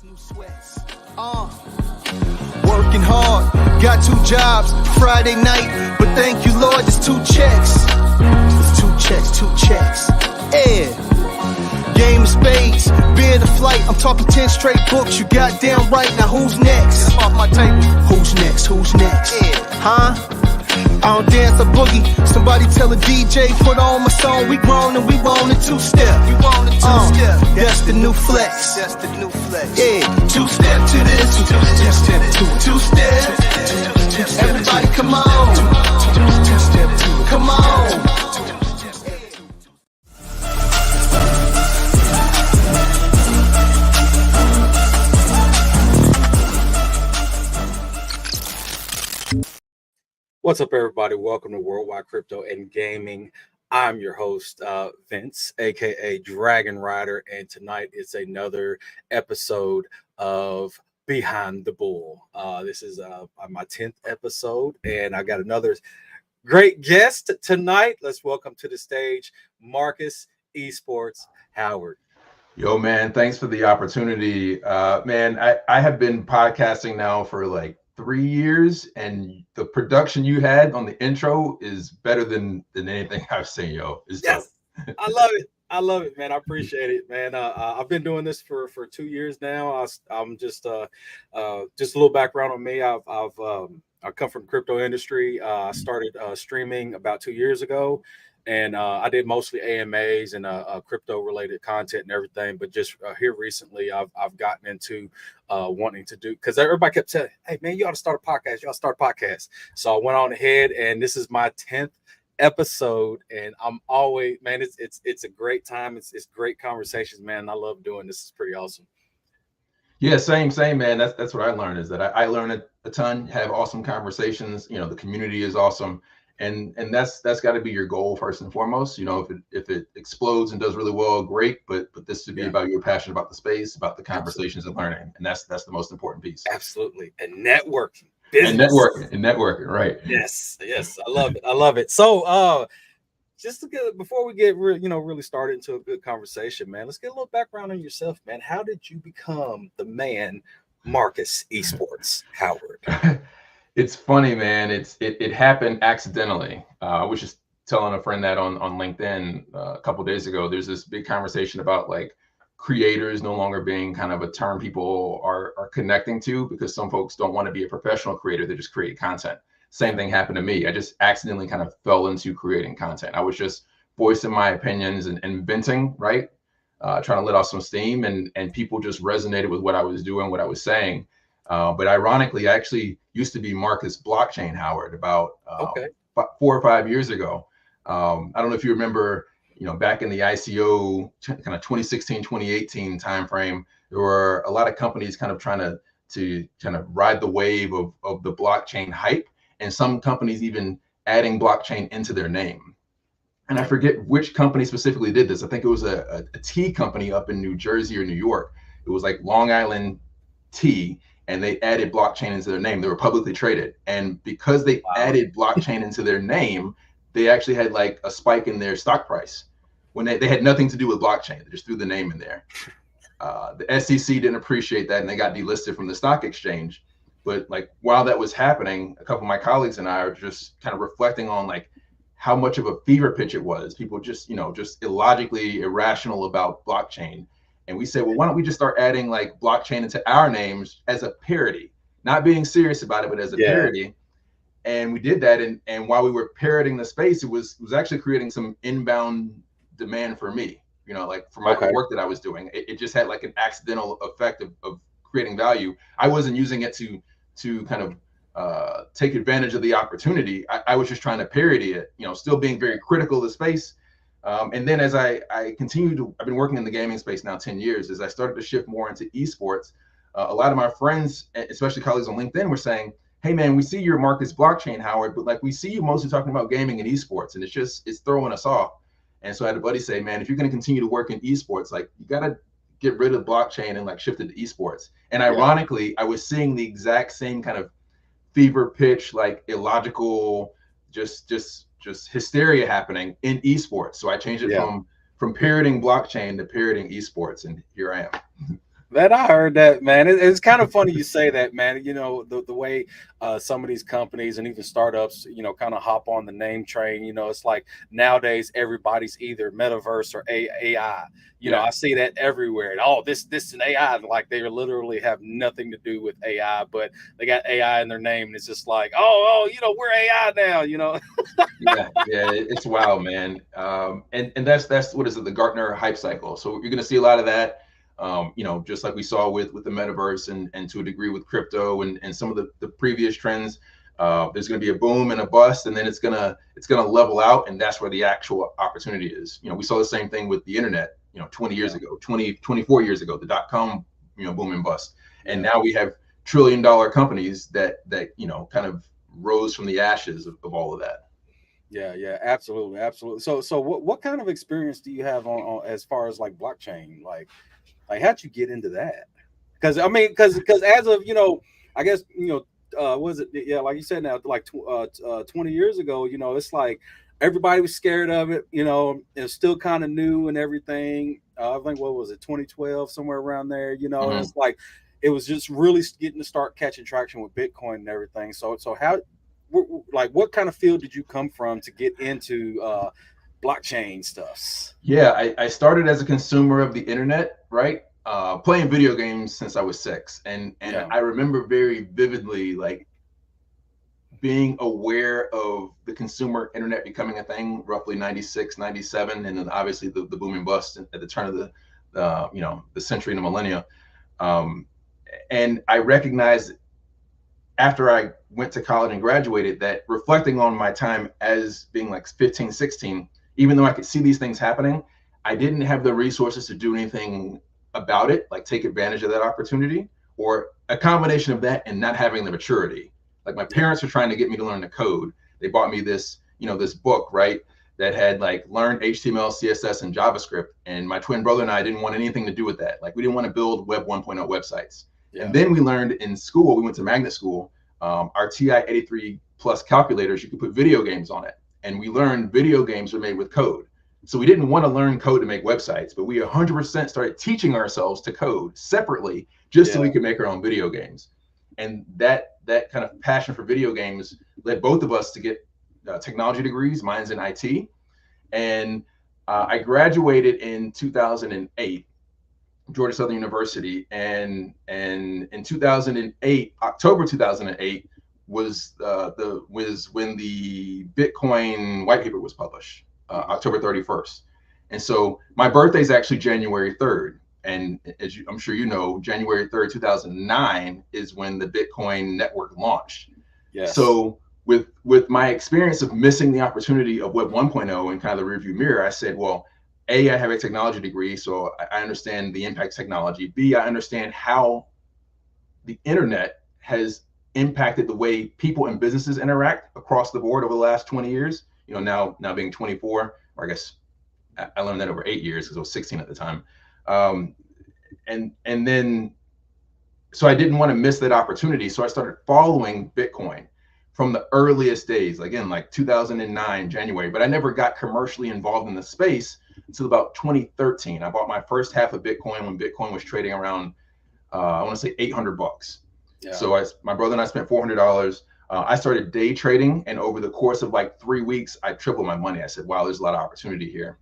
new sweats. Working hard, got 2 jobs, Friday night, but thank you, Lord, there's 2 checks. There's 2 checks. Yeah. Game of spades, being a flight, I'm talking 10 straight books, you goddamn right. Now who's next? Off my table. Who's next? Yeah. Huh? I don't dance a boogie. Somebody tell a DJ, put on my song. We grown and we want a 2-step. That's the new flex. Yeah, 2-step to this, 2-step. Everybody come on. Come on. What's up, everybody? Welcome to Worldwide Crypto and Gaming. I'm your host, Vince, aka Dragon Rider, and tonight it's another episode of Behind the Bull. This is my 10th episode, and I got another great guest tonight. Let's welcome to the stage Marcus Esports Howard. Yo, man, thanks for the opportunity. Man, I have been podcasting now for like 3 years, and the production you had on the intro is better than anything I've seen, yo. Yes, I love it. I love it, man. I appreciate it, man. I've been doing this for 2 years now. I'm just a little background on me. I come from the crypto industry. I started streaming about 2 years ago. And I did mostly AMAs and crypto related content and everything. But just here recently, I've gotten into wanting to do, because everybody kept saying, hey, man, you ought to start a podcast. You ought to start a podcast. So I went on ahead, and this is my 10th episode. And I'm always, man, it's a great time. It's great conversations, man. I love doing this. It's pretty awesome. Yeah, same, man. That's what I learned, is that I learn a ton, have awesome conversations. You know, the community is awesome. And that's got to be your goal first and foremost. You know, if it explodes and does really well, great. But this to be about your passion about the space, about the conversations and learning, and that's the most important piece. Absolutely, and networking, business. and networking, right? Yes, I love it. So, just to get before we get really started into a good conversation, man, let's get a little background on yourself, man. How did you become the man, Marcus Esports Howard? It's funny, man. It happened accidentally. I was just telling a friend that on LinkedIn a couple of days ago. There's this big conversation about like creators no longer being kind of a term people are connecting to, because some folks don't want to be a professional creator. They just create content. Same thing happened to me. I just accidentally kind of fell into creating content. I was just voicing my opinions and venting, right? Trying to let off some steam, and people just resonated with what I was doing, what I was saying. But ironically, I actually used to be Marcus Blockchain Howard about 4 or 5 years ago. I don't know if you remember, back in the ICO kind of 2016, 2018 timeframe, there were a lot of companies kind of trying to kind of ride the wave of the blockchain hype, and some companies even adding blockchain into their name. And I forget which company specifically did this. I think it was a tea company up in New Jersey or New York. It was like Long Island Tea. And they added blockchain into their name. They were publicly traded. And because they added blockchain into their name, they actually had like a spike in their stock price when they had nothing to do with blockchain. They just threw the name in there. The SEC didn't appreciate that, and they got delisted from the stock exchange. But like while that was happening, a couple of my colleagues and I are just kind of reflecting on like how much of a fever pitch it was. People just illogically irrational about blockchain. And we said, well, why don't we just start adding like blockchain into our names as a parody, not being serious about it, but as a parody. And we did that. And while we were parroting the space, it was actually creating some inbound demand for me, like for my work that I was doing. It just had like an accidental effect of creating value. I wasn't using it to kind of take advantage of the opportunity. I was just trying to parody it, still being very critical of the space. And then as I continued I've been working in the gaming space now 10 years, as I started to shift more into esports, a lot of my friends, especially colleagues on LinkedIn, were saying, hey man, we see your Marcus Blockchain, Howard, but like we see you mostly talking about gaming and esports, and it's throwing us off. And so I had a buddy say, man, if you're going to continue to work in esports, like you got to get rid of blockchain and like shift it to esports. And ironically, I was seeing the exact same kind of fever pitch, like illogical, just hysteria happening in esports. So I changed it from parroting blockchain to parroting esports, and here I am. Man, I heard that, man. It's kind of funny you say that, man. You know, the way some of these companies and even startups, you know, kind of hop on the name train. You know, it's like nowadays everybody's either metaverse or AI. You know, Yeah. I see that everywhere. And, oh, this and AI, like they literally have nothing to do with AI, but they got AI in their name, and it's just like, oh, you know, we're AI now. You know, Yeah, yeah, it's wild, man. And that's what is it, the Gartner hype cycle. So you're going to see a lot of that. You know, just like we saw with the metaverse and to a degree with crypto and some of the previous trends. There's going to be a boom and a bust, and then it's gonna level out, and that's where the actual opportunity is. You know, we saw the same thing with the internet. You know, 20 years yeah, ago, 24 years ago, the dot-com boom and bust, and yeah. now we have trillion-dollar companies that kind of rose from the ashes of all of that. Yeah, absolutely, absolutely. So what kind of experience do you have on as far as like blockchain? Like how'd you get into that? Because I mean, because as of, you know, I guess, you know, was it, yeah, like you said, now like 20 years ago, you know, it's like everybody was scared of it. You know, it's still kind of new and everything. I think, what was it, 2012, somewhere around there, you know, and Mhm. it's like it was just really getting to start catching traction with Bitcoin and everything. So how, like, what kind of field did you come from to get into blockchain stuffs? Yeah, I started as a consumer of the internet, right? Playing video games since I was 6, and Yeah. I remember very vividly like being aware of the consumer internet becoming a thing, roughly 96, 97, and then obviously the boom and bust at the turn of the century and the millennia. Um, and I recognized after I went to college and graduated that reflecting on my time as being like 15, 16, even though I could see these things happening, I didn't have the resources to do anything about it, like take advantage of that opportunity, or a combination of that and not having the maturity. Like my Yeah. parents were trying to get me to learn the code. They bought me this book, right? That had like learn HTML, CSS, and JavaScript. And my twin brother and I didn't want anything to do with that. Like we didn't want to build Web 1.0 websites. And Yeah. then we learned in school, we went to magnet school, our TI-83 plus calculators, you could put video games on it. And we learned video games are made with code. So we didn't want to learn code to make websites, but we 100% started teaching ourselves to code separately just so Yeah. we could make our own video games. And that kind of passion for video games led both of us to get technology degrees. Mine's in IT. And I graduated in 2008, Georgia Southern University, and in 2008, October 2008 was when the Bitcoin white paper was published, October 31st. And so my birthday is actually January 3rd. And as I'm sure you know, January 3rd, 2009 is when the Bitcoin network launched. Yes. So with my experience of missing the opportunity of Web 1.0 and kind of the rearview mirror, I said, well, A, I have a technology degree, so I understand the impact of technology. B, I understand how the internet has impacted the way people and businesses interact across the board over the last 20 years. You know, now being 24, or I guess I learned that over 8 years because I was 16 at the time. And then so I didn't want to miss that opportunity. So I started following Bitcoin from the earliest days, again, like 2009, January, but I never got commercially involved in the space until about 2013. I bought my first half of Bitcoin when Bitcoin was trading around, I want to say $800. Yeah. So my brother and I spent $400. I started day trading, and over the course of like 3 weeks, I tripled my money. I said, wow, there's a lot of opportunity here.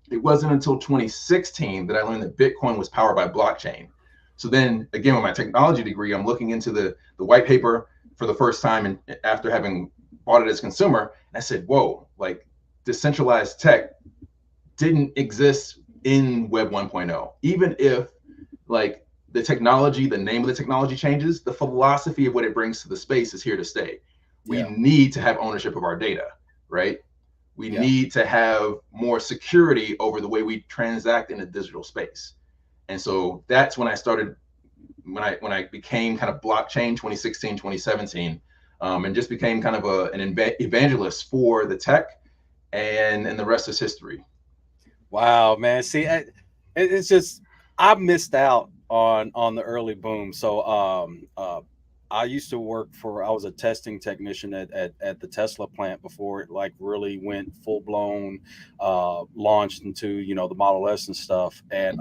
It wasn't until 2016 that I learned that Bitcoin was powered by blockchain. So then again, with my technology degree, I'm looking into the white paper for the first time, and after having bought it as a consumer, I said, whoa, like decentralized tech didn't exist in Web 1.0. Even if like the technology, the name of the technology changes, the philosophy of what it brings to the space is here to stay. We Yeah. need to have ownership of our data, right? We Yeah. need to have more security over the way we transact in a digital space. And so that's when I started, when I became kind of blockchain 2016, 2017, and just became kind of an evangelist for the tech, and the rest is history. Wow, man. See, it's just I missed out on the early boom. So I used to work I was a testing technician at the Tesla plant before it like really went full blown, launched into, the Model S and stuff. And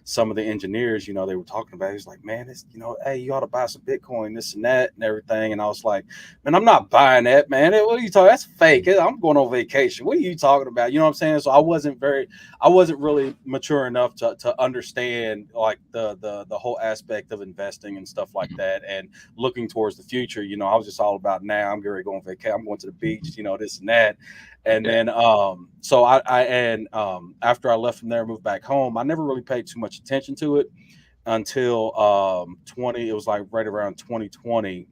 some of the engineers, they were talking about it. He's like, man, it's, hey, you ought to buy some Bitcoin, this and that and everything. And I was like, man, I'm not buying that, man. What are you talking? That's fake. I'm going on vacation. What are you talking about? You know what I'm saying? So I wasn't really mature enough to understand like the whole aspect of investing and stuff like that. And looking towards the future, I was just all about now. I'm going to go on vacation. I'm going to the beach, this and that. And then, so after I left from there, moved back home, I never really paid too much attention to it until it was like right around 2020.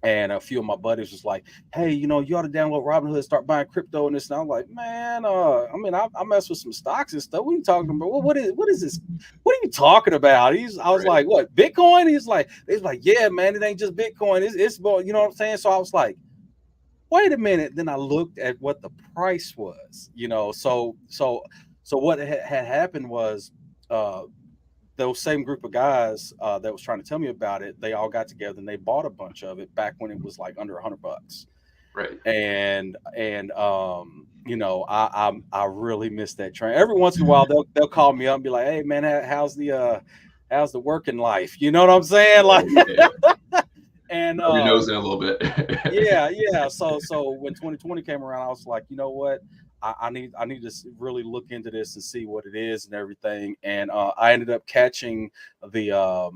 And a few of my buddies was like, hey, you ought to download Robinhood, start buying crypto and this. And I'm like, man, I mess with some stocks and stuff. What are you talking about? What is this? What are you talking about? I was like, what, Bitcoin? He's like, yeah, man, it ain't just Bitcoin. It's more, you know what I'm saying? So I was like, wait a minute. Then I looked at what the price was, So what had happened was, those same group of guys that was trying to tell me about it, they all got together and they bought a bunch of it back when it was like under $100. Right. And I really miss that train. Every once in a while they'll call me up and be like, hey man, how's the working life? You know what I'm saying? Like, and your nose in a little bit. yeah. So when 2020 came around, I was like, you know what? I need to really look into this and see what it is and everything. And I ended up catching the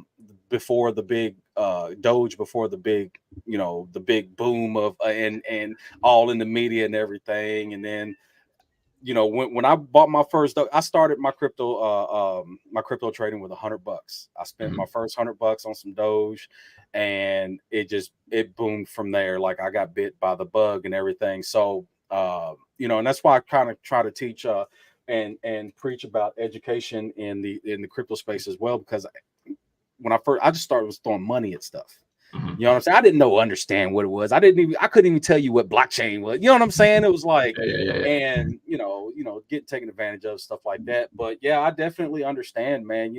before the big Doge, before the big, the big boom of and all in the media and everything. And then, when I bought my first, I started my crypto trading with $100. I spent my first $100 on some Doge, and it boomed from there. Like I got bit by the bug and everything. So, and that's why I kind of try to teach and preach about education in the crypto space as well, because when I just started was throwing money at stuff. You know what I'm saying? I didn't understand what it was. I couldn't even tell you what blockchain was. You know what I'm saying? It was like, and get taken advantage of, stuff like that. But yeah, I definitely understand, man.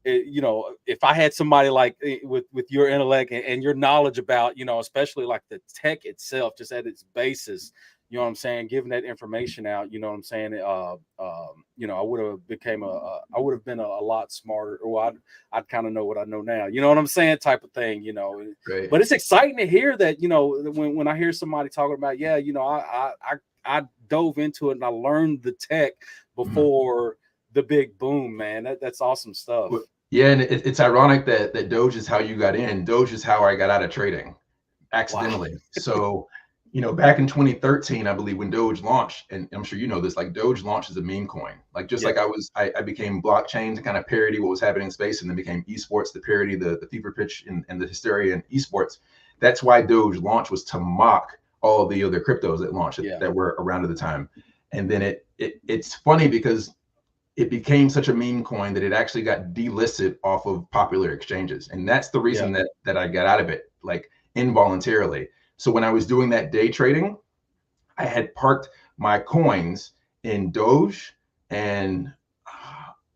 If I had somebody like with your intellect and your knowledge about, especially like the tech itself, just at its basis, you know what I'm saying, giving that information out, you know what I'm saying, I would have been a lot smarter, or I'd kind of know what I know now, you know what I'm saying, type of thing, Right. But it's exciting to hear that, when I hear somebody talking about, I dove into it and I learned the tech before the big boom, man. That's awesome stuff. Yeah, and it's ironic that Doge is how you got in. Doge is how I got out of trading, accidentally. Wow. So, back in 2013, I believe, when Doge launched, and I'm sure you know this, like Doge launched as a meme coin. Like just like I became blockchain to kind of parody what was happening in space, and then became esports to parody the fever pitch and the hysteria in esports. That's why Doge launched, was to mock all of the other cryptos that launched that were around at the time. And then it's funny because it became such a meme coin that it actually got delisted off of popular exchanges. And that's the reason that I got out of it, like involuntarily. So when I was doing that day trading, I had parked my coins in Doge and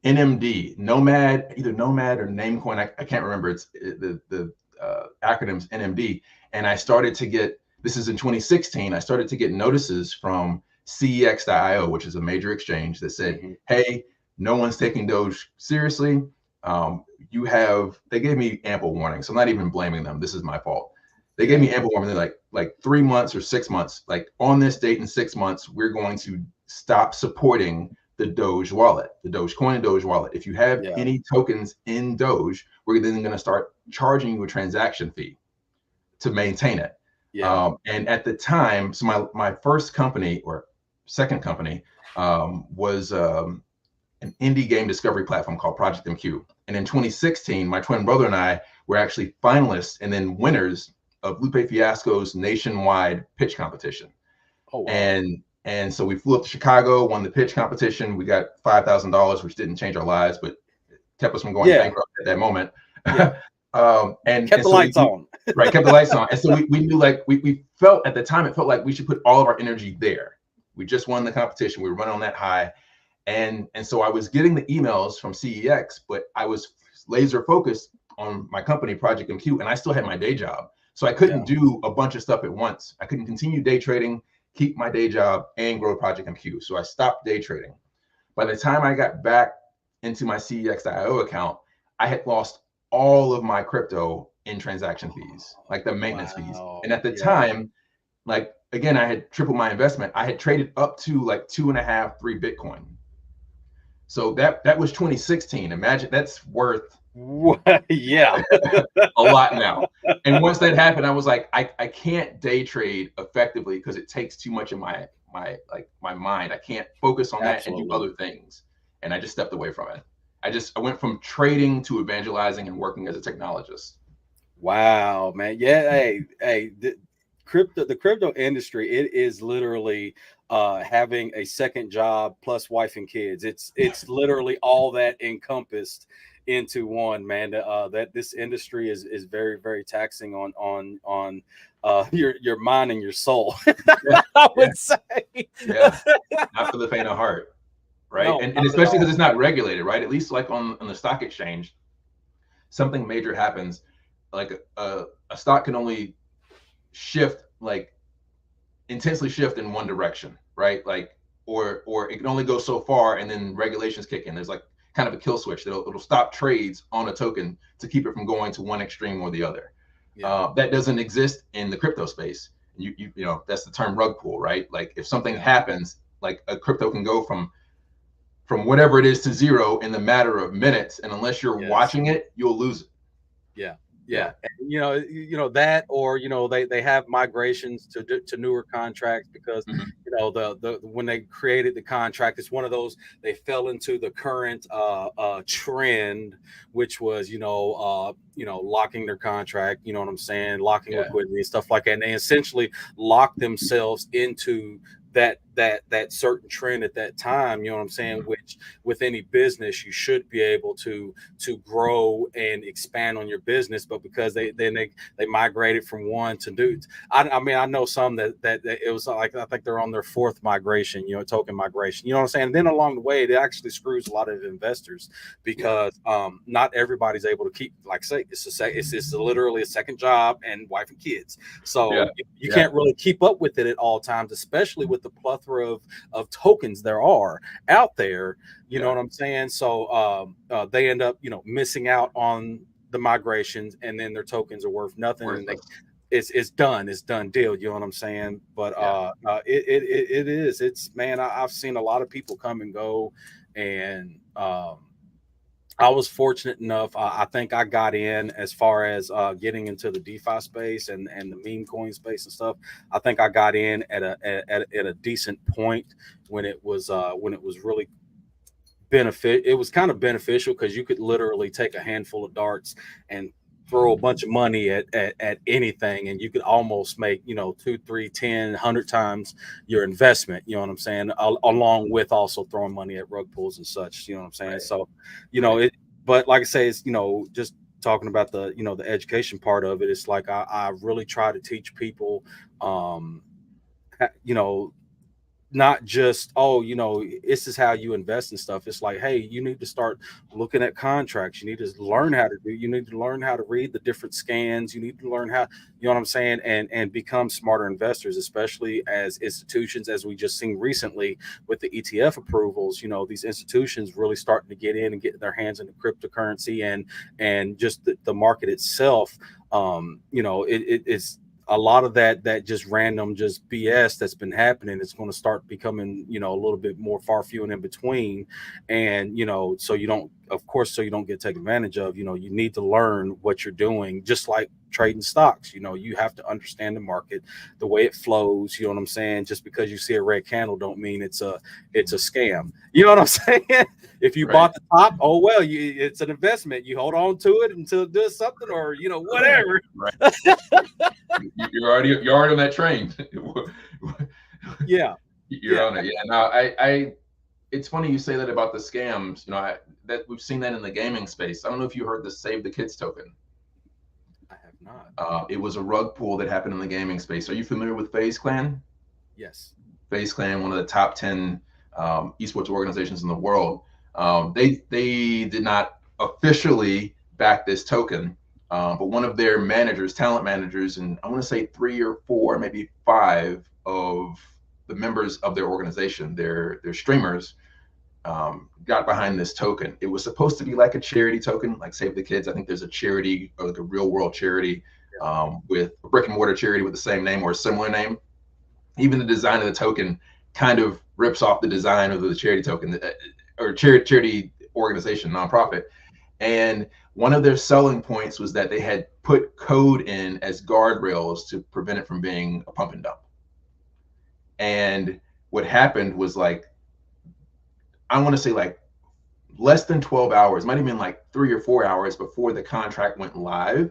NMD, Nomad, either Nomad or Namecoin. I can't remember. It's the acronym's NMD. And I started to get, this is in 2016, I started to get notices from CEX.io, which is a major exchange, that said, hey, no one's taking Doge seriously. They gave me ample warning. So I'm not even blaming them. This is my fault. They gave me ample warning. They're like 3 months or 6 months, like on this date in 6 months, we're going to stop supporting the Doge wallet, the Dogecoin and Doge wallet. If you have any tokens in Doge, we're then going to start charging you a transaction fee to maintain it. And at the time, so my first company or second company was an indie game discovery platform called Project MQ. And in 2016, my twin brother and I were actually finalists and then winners of Lupe Fiasco's nationwide pitch competition. Oh, wow. And so we flew up to Chicago, won the pitch competition. We got $5,000, which didn't change our lives, but kept us from going bankrupt at that moment. And kept the lights on. Right, kept the lights on. And so we knew, like, we felt at the time, it felt like we should put all of our energy there. We just won the competition. We were running on that high. And so I was getting the emails from CEX, but I was laser focused on my company, Project Compute, and I still had my day job. So I couldn't do a bunch of stuff at once. I couldn't continue day trading, keep my day job, and grow Project Compute. So I stopped day trading. By the time I got back into my CEX.io account, I had lost all of my crypto in transaction fees, like the maintenance fees. And at the time, like, again, I had tripled my investment. I had traded up to like 2.5, 3 Bitcoin. So that was 2016. Imagine that's worth yeah, a lot now. And once that happened, I was like, I can't day trade effectively because it takes too much of my mind. I can't focus on that and do other things. And I just stepped away from it. I went from trading to evangelizing and working as a technologist. Wow, man. Yeah, hey, the crypto industry, it is literally having a second job plus wife and kids. It's literally all that encompassed into one, man. That this industry is very, very taxing on your mind and your soul. I would say. Yeah, not for the faint of heart, right? No, and especially because it's not regulated, right? At least like on the stock exchange, something major happens, like a stock can only shift, like intensely shift in one direction, right? Like, or it can only go so far, and then regulations kick in. There's like kind of a kill switch it'll stop trades on a token to keep it from going to one extreme or the other. That doesn't exist in the crypto space. You know, that's the term rug pull, right? Like if something happens, like a crypto can go from whatever it is to zero in the matter of minutes, and unless you're watching it, you'll lose it. Yeah. And, you know that, or they have migrations to newer contracts because you know the when they created the contract, it's one of those, they fell into the current trend, which was locking their contract, you know what I'm saying, locking liquidity and stuff like that, and they essentially locked themselves into that certain trend at that time, you know what I'm saying, which with any business you should be able to grow and expand on your business, but because they migrated from one to do, I mean I know some that it was like, I think they're on their 4th migration, token migration, you know what I'm saying, and then along the way it actually screws a lot of investors because not everybody's able to keep, like say it's literally a second job and wife and kids, so you can't really keep up with it at all times, especially with the plethora of tokens there are out there, you know what I'm saying, so they end up missing out on the migrations, and then their tokens are worth nothing, and it's done deal, you know what I'm saying, but it's man, I've seen a lot of people come and go, and I was fortunate enough. I think I got in as far as getting into the DeFi space and the meme coin space and stuff. I think I got in at a decent point when it was really it was kind of beneficial because you could literally take a handful of darts and throw a bunch of money at anything, and you could almost make 2, 3, 10, 100 times your investment, you know what I'm saying, along with also throwing money at rug pulls and such, you know what I'm saying, so it, but like I say, it's just talking about the the education part of it, it's like I really try to teach people not just, this is how you invest and stuff. It's like, hey, you need to start looking at contracts. You need to learn how to read the different scans. You need to learn how, you know what I'm saying, and become smarter investors, especially as institutions, as we just seen recently with the ETF approvals. These institutions really starting to get in and get their hands into cryptocurrency and just the market itself. It's a lot of that just random just BS that's been happening. It's going to start becoming a little bit more far few and in between, and so you don't get taken advantage of. You need to learn what you're doing, just like trading stocks. You have to understand the market, the way it flows, you know what I'm saying. Just because you see a red candle don't mean it's a scam, you know what I'm saying. If you bought the top, oh well, it's an investment, you hold on to it until it does something, or whatever. You're already on that train. You're on it. Now it's funny you say that about the scams. That we've seen that in the gaming space. I don't know if you heard the Save the Kids token. I have not. It was a rug pull that happened in the gaming space. Are you familiar with FaZe Clan? Yes. FaZe Clan, one of the top 10 esports organizations in the world. They did not officially back this token. But one of their managers, talent managers, and I want to say 3 or 4, maybe 5 of the members of their organization, their streamers, got behind this token. It was supposed to be like a charity token, like Save the Kids. I think there's a charity, or like a real world charity, with a brick and mortar charity with the same name or a similar name. Even the design of the token kind of rips off the design of the charity token, or charity organization, nonprofit. And one of their selling points was that they had put code in as guardrails to prevent it from being a pump and dump. And what happened was, like, I want to say like less than 12 hours, might have been like 3 or 4 hours before the contract went live,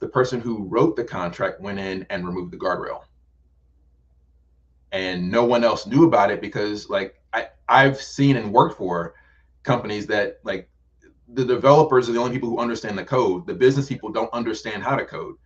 the person who wrote the contract went in and removed the guardrail. And no one else knew about it, because like I've seen and worked for companies that, like, the developers are the only people who understand the code. The business people don't understand how to code.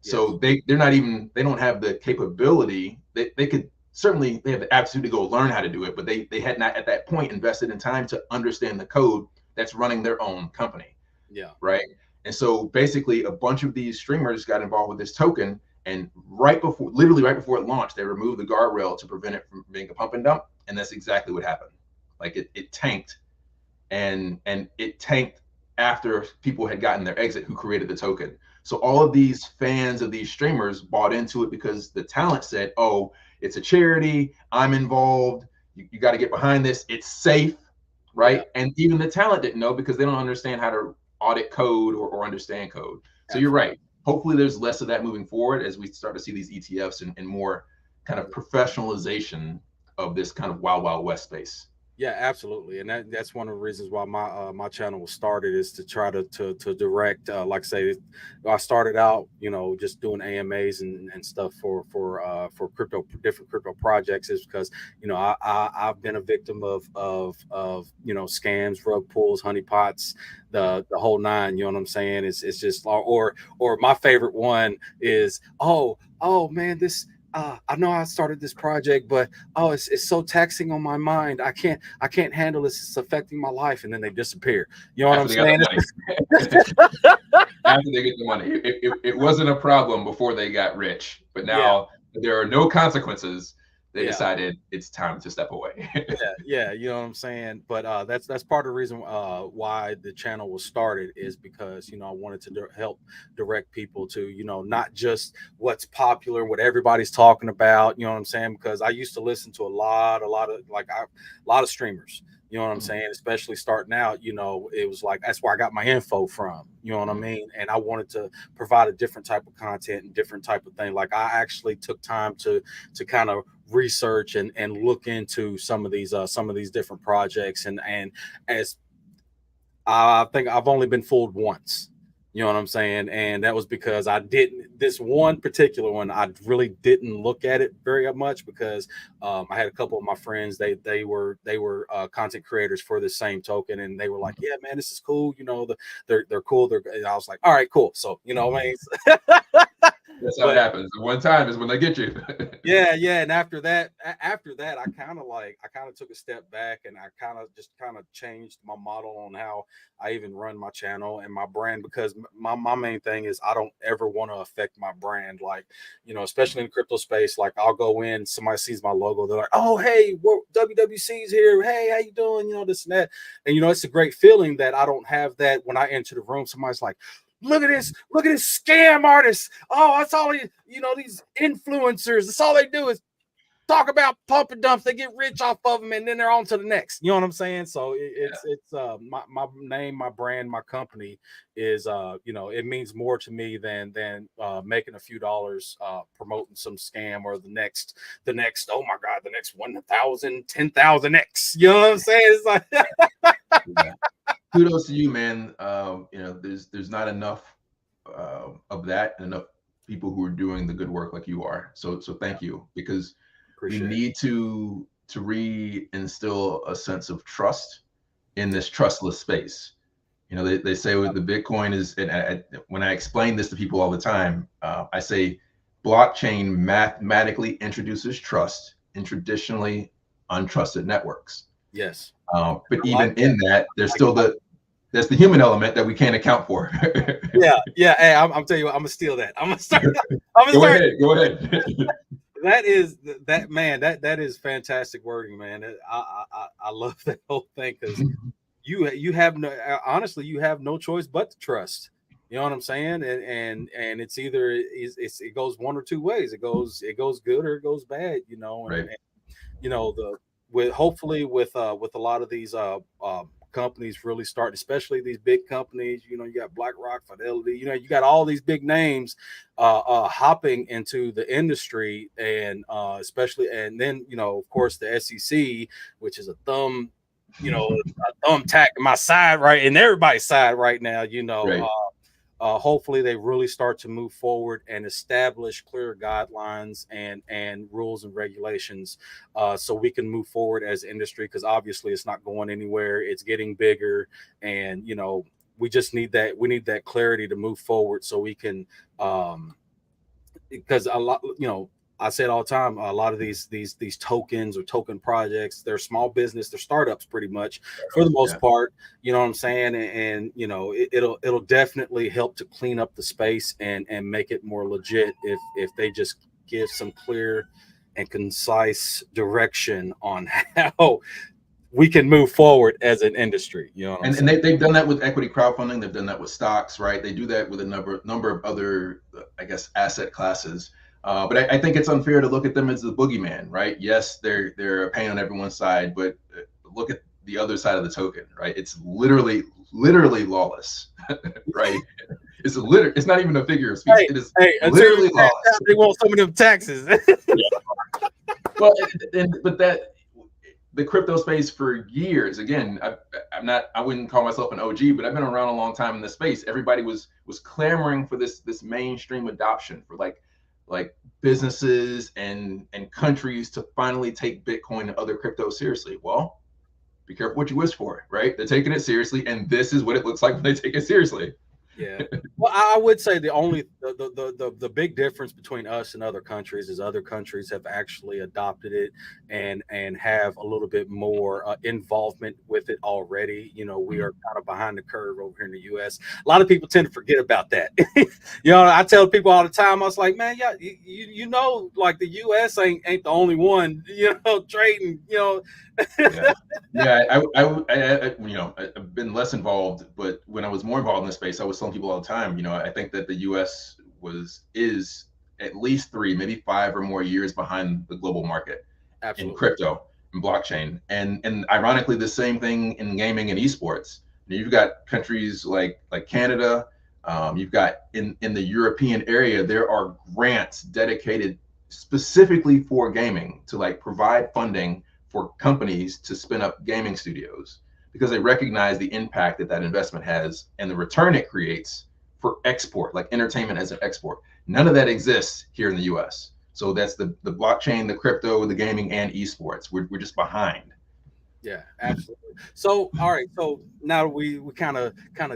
Yes. So they don't have the capability. They could certainly, they have the aptitude to go learn how to do it, but they had not at that point invested in time to understand the code that's running their own company. Yeah. Right. And so basically a bunch of these streamers got involved with this token, and literally right before it launched, they removed the guardrail to prevent it from being a pump and dump. And that's exactly what happened. Like it tanked, and it tanked after people had gotten their exit who created the token. So all of these fans of these streamers bought into it because the talent said, oh, it's a charity, I'm involved, you got to get behind this, it's safe, right? Yeah. And even the talent didn't know, because they don't understand how to audit code or understand code. So Absolutely. You're right. Hopefully there's less of that moving forward as we start to see these ETFs and more kind of professionalization of this kind of wild, wild west space. Yeah, absolutely, and that's one of the reasons why my channel was started, is to try to direct. Like I say, I started out, just doing AMAs and stuff for different crypto projects, is because I've been a victim of scams, rug pulls, honeypots, the whole nine. You know what I'm saying? It's just, or my favorite one is, oh man, this. I know I started this project, but it's so taxing on my mind. I can't handle this. It's affecting my life, and then they disappear. You know what I'm saying? After they get the money, it wasn't a problem before they got rich, but now there are no consequences. They decided it's time to step away. yeah, you know what I'm saying. But that's part of the reason why the channel was started, is because I wanted to help direct people to not just what's popular, what everybody's talking about. You know what I'm saying? Because I used to listen to a lot of streamers. You know what I'm saying? Especially starting out, it was like, that's where I got my info from. You know what I mean? And I wanted to provide a different type of content and different type of thing. Like, I actually took time to kind of research and look into some of these different projects. And as I think I've only been fooled once. You know what I'm saying? And that was because this one particular one, I really didn't look at it very much, because I had a couple of my friends, they were content creators for the same token, and they were like, yeah, man, this is cool. They're cool. And I was like, all right, cool. So, what I mean? That's how it happens. One time is when they get you. yeah. And after that, I kind of took a step back, and I kind of changed my model on how I even run my channel and my brand, because my main thing is I don't ever want to affect my brand. Like, especially in the crypto space, like, I'll go in, somebody sees my logo, they're like, oh, hey, WWC's here. Hey, how you doing? This and that. And, it's a great feeling that I don't have that when I enter the room. Somebody's like, look at this scam artist. Oh, that's all these influencers. That's all they do is talk about pump and dumps. They get rich off of them, and then they're on to the next. You know what I'm saying? So it's my name, my brand, my company is it means more to me than making a few dollars promoting some scam or the next oh my god, the next 1,000 10,000x. You know what I'm saying? It's like yeah. Kudos to you, man. There's not enough of that, and enough people who are doing the good work like you are. So thank you, because we need to reinstill a sense of trust in this trustless space. They say with the Bitcoin is, and when I explain this to people all the time, I say blockchain mathematically introduces trust in traditionally untrusted networks. Yes. But even in that, there's still There's the human element that we can't account for. Yeah. Hey, I'm telling you what, I'm gonna steal that. I'm gonna start. I'm gonna start. Go ahead. That is that man. That is fantastic wording, man. I love that whole thing because you have no, honestly, you have no choice but to trust. You know what I'm saying? And it's either it goes one or two ways. It goes good or it goes bad. You know, Right. and you know hopefully with a lot of these companies really starting, especially these big companies. You know, you got BlackRock, Fidelity. You know, you got all these big names hopping into the industry, and especially, and then you know, of course, the SEC, which is a thumbtack in my side, right, and everybody's side right now. You know, Right. hopefully they really start to move forward and establish clear guidelines and rules and regulations so we can move forward as industry, because obviously it's not going anywhere. It's getting bigger, and you know, we just need that clarity to move forward so we can because a lot, you know, I say it all the time, a lot of these tokens or token projects, they're small business, they're startups pretty much for the most part, you know what I'm saying? And you know, it'll definitely help to clean up the space and make it more legit if they just give some clear and concise direction on how we can move forward as an industry. You know what I'm saying? And they've done that with equity crowdfunding. They've done that with stocks, right? They do that with a number of other, I guess, asset classes. But I think it's unfair to look at them as the boogeyman, right? Yes, they're a pain on everyone's side, but look at the other side of the token, right? It's literally lawless, right? It's not even a figure of speech. It is literally lawless. They want some of them taxes. Well, but that the crypto space for years. Again, I wouldn't call myself an OG, but I've been around a long time in this space. Everybody was clamoring for this mainstream adoption, for like businesses and countries to finally take Bitcoin and other cryptos seriously. Well, be careful what you wish for, right? They're taking it seriously, and this is what it looks like when they take it seriously. Yeah. Well, I would say the big difference between us and other countries is other countries have actually adopted it and have a little bit more involvement with it already. You know, we are kind of behind the curve over here in the U.S. A lot of people tend to forget about that. You know, I tell people all the time, I was like, man, yeah, you know, like the U.S. ain't the only one, you know, trading, you know. Yeah, I you know, I've been less involved, but when I was more involved in this space, I was telling people all the time, you know, I think that the U.S. is at least 3, maybe 5 or more years behind the global market. Absolutely. In crypto and blockchain, and ironically, the same thing in gaming and esports. You've got countries like Canada, you've got in the European area, there are grants dedicated specifically for gaming to like provide funding for companies to spin up gaming studios, because they recognize the impact that investment has and the return it creates for export, like entertainment as an export. None of that exists here in the US. So that's the blockchain, the crypto, the gaming, and esports. We're just behind. Yeah, absolutely. So, all right. So now we kind of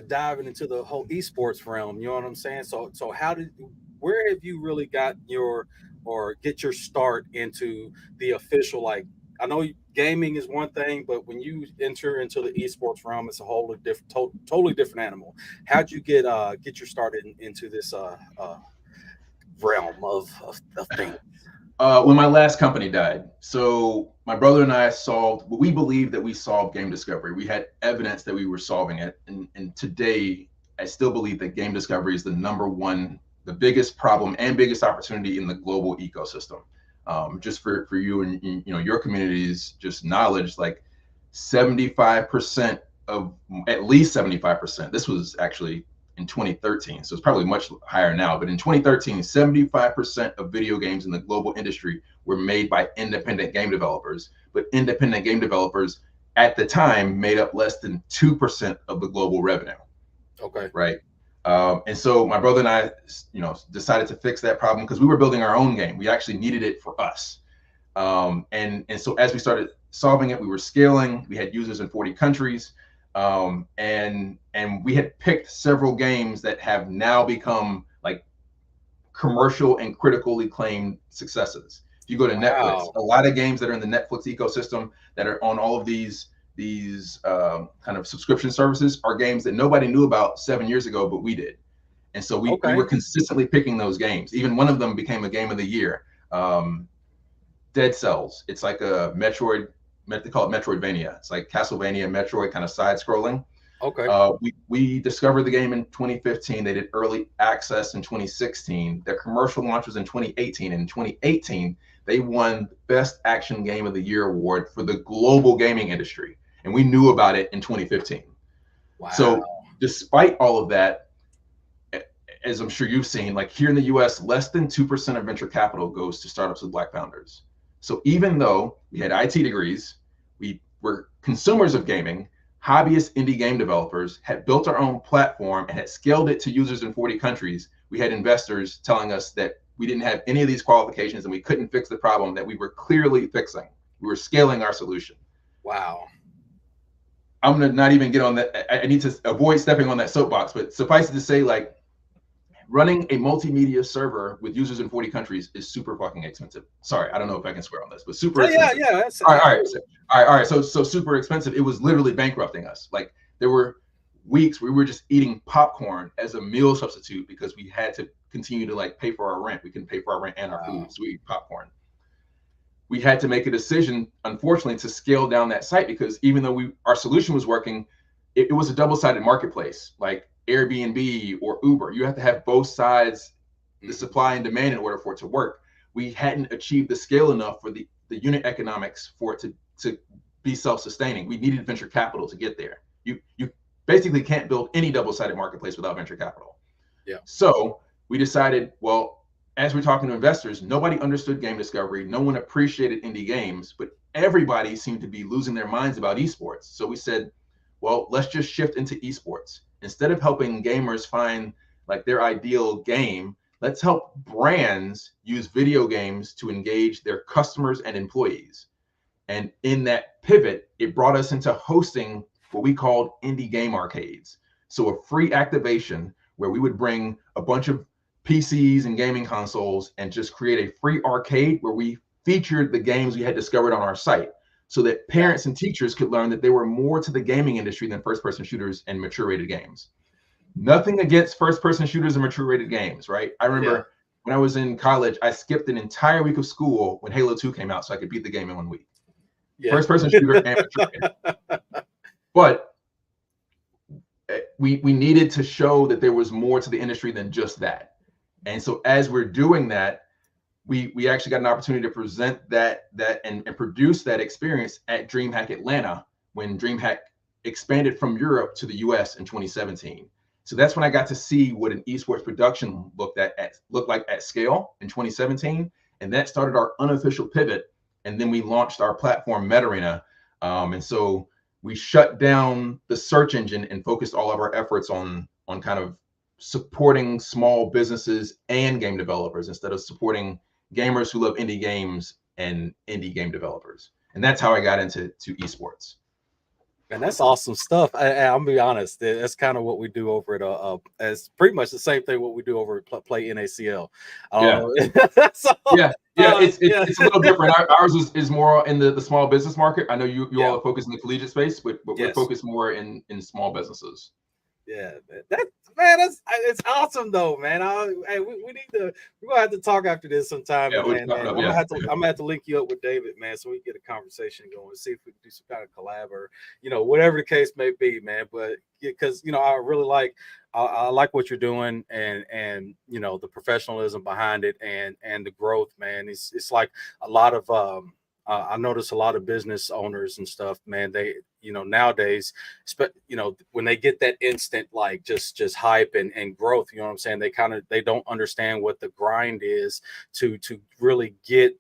diving into the whole esports realm. You know what I'm saying? So where have you really got get your start into the official, like, I know gaming is one thing, but when you enter into the esports realm, it's a whole different, totally different animal. How'd you get your start into this realm of things? When my last company died. So my brother and I we believed that we solved game discovery. We had evidence that we were solving it. And today, I still believe that game discovery is the biggest problem and biggest opportunity in the global ecosystem. Just for you and you know your community's just knowledge, like 75% of at least 75%. This was actually in 2013, so it's probably much higher now. But in 2013, 75% of video games in the global industry were made by independent game developers. But independent game developers at the time made up less than 2% of the global revenue. Okay. Right. And so my brother and I, you know, decided to fix that problem because we were building our own game. We actually needed it for us. And so as we started solving it, we were scaling. We had users in 40 countries. And we had picked several games that have now become like commercial and critically acclaimed successes. If you go to Netflix, a lot of games that are in the Netflix ecosystem that are on all of these these kind of subscription services are games that nobody knew about 7 years ago, but we did. And so we were consistently picking those games. Even one of them became a game of the year. Dead Cells. It's like a Metroid. They call it Metroidvania. It's like Castlevania, Metroid, kind of side scrolling. Okay. We discovered the game in 2015. They did early access in 2016. Their commercial launch was in 2018. And in 2018, they won Best Action Game of the Year award for the global gaming industry. And we knew about it in 2015. Wow. So despite all of that, as I'm sure you've seen, like here in the US, less than 2% of venture capital goes to startups with Black founders. So even though we had IT degrees, we were consumers of gaming, hobbyist indie game developers, had built our own platform and had scaled it to users in 40 countries, we had investors telling us that we didn't have any of these qualifications and we couldn't fix the problem that we were clearly fixing. We were scaling our solution. Wow. I'm gonna not even get on that. I need to avoid stepping on that soapbox, but suffice it to say, like, running a multimedia server with users in 40 countries is super fucking expensive. Sorry, I don't know if I can swear on this, but super expensive. Yeah. That's, all right. So super expensive. It was literally bankrupting us. Like there were weeks we were just eating popcorn as a meal substitute because we had to continue to like pay for our rent. We couldn't pay for our rent and our food, so we eat popcorn. We had to make a decision, unfortunately, to scale down that site because even though our solution was working, it was a double-sided marketplace. Like Airbnb or Uber, you have to have both sides, the supply and demand, in order for it to work. We hadn't achieved the scale enough for the unit economics for it to be self-sustaining. We needed venture capital to get there. You basically can't build any double-sided marketplace without venture capital. Yeah. So we decided, well, as we're talking to investors, nobody understood game discovery. No one appreciated indie games, but everybody seemed to be losing their minds about esports. So we said, well, let's just shift into esports. Instead of helping gamers find like their ideal game, let's help brands use video games to engage their customers and employees. And in that pivot, it brought us into hosting what we called indie game arcades. So a free activation where we would bring a bunch of PCs and gaming consoles and just create a free arcade where we featured the games we had discovered on our site, so that parents and teachers could learn that there were more to the gaming industry than first-person shooters and mature rated games. Nothing against first-person shooters and mature rated games, right? I remember when I was in college, I skipped an entire week of school when Halo 2 came out so I could beat the game in 1 week. First-person shooter and mature rated. But we needed to show that there was more to the industry than just that. And so as we're doing that, we actually got an opportunity to present that and produce that experience at DreamHack Atlanta when DreamHack expanded from Europe to the US in 2017. So that's when I got to see what an esports production looked like at scale in 2017. And that started our unofficial pivot. And then we launched our platform, MetaArena. And so we shut down the search engine and focused all of our efforts on kind of supporting small businesses and game developers instead of supporting gamers who love indie games and indie game developers. And that's how I got into esports. And that's awesome stuff. I'll be honest, that's kind of what we do over at as pretty much the same thing what we do over at Play NACL. It's a little different. Ours is more in the small business market. I know you all are focused in the collegiate space, but we're focused more in small businesses. Yeah, it's awesome though, man. We're gonna have to talk after this sometime, man. I'm gonna have to link you up with David, man, so we can get a conversation going, see if we can do some kind of collab or whatever the case may be, man. But because I really like I like what you're doing and the professionalism behind it and the growth, man. It's like a lot of I notice a lot of business owners and stuff, man, they nowadays, when they get that instant like just hype and growth, you know what I'm saying, they don't understand what the grind is to really get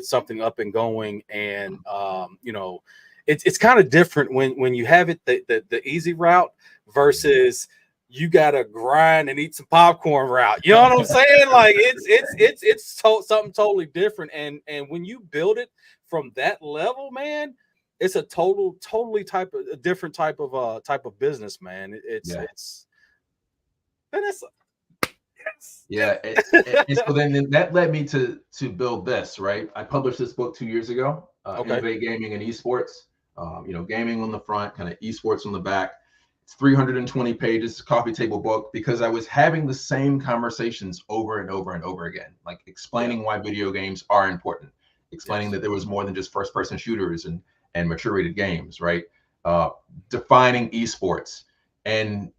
something up and going. And it's kind of different when you have it the easy route versus you gotta grind and eat some popcorn route. You know what I'm saying? Like it's something totally different. And when you build it from that level, man, it's a totally different type of business, man. So then that led me to build this, right? I published this book 2 years ago, Innovate Gaming and Esports. gaming on the front, kind of esports on the back. It's 320 pages, coffee table book, because I was having the same conversations over and over and over again, like explaining why video games are important, explaining that there was more than just first-person shooters and mature rated games, right? Defining esports. And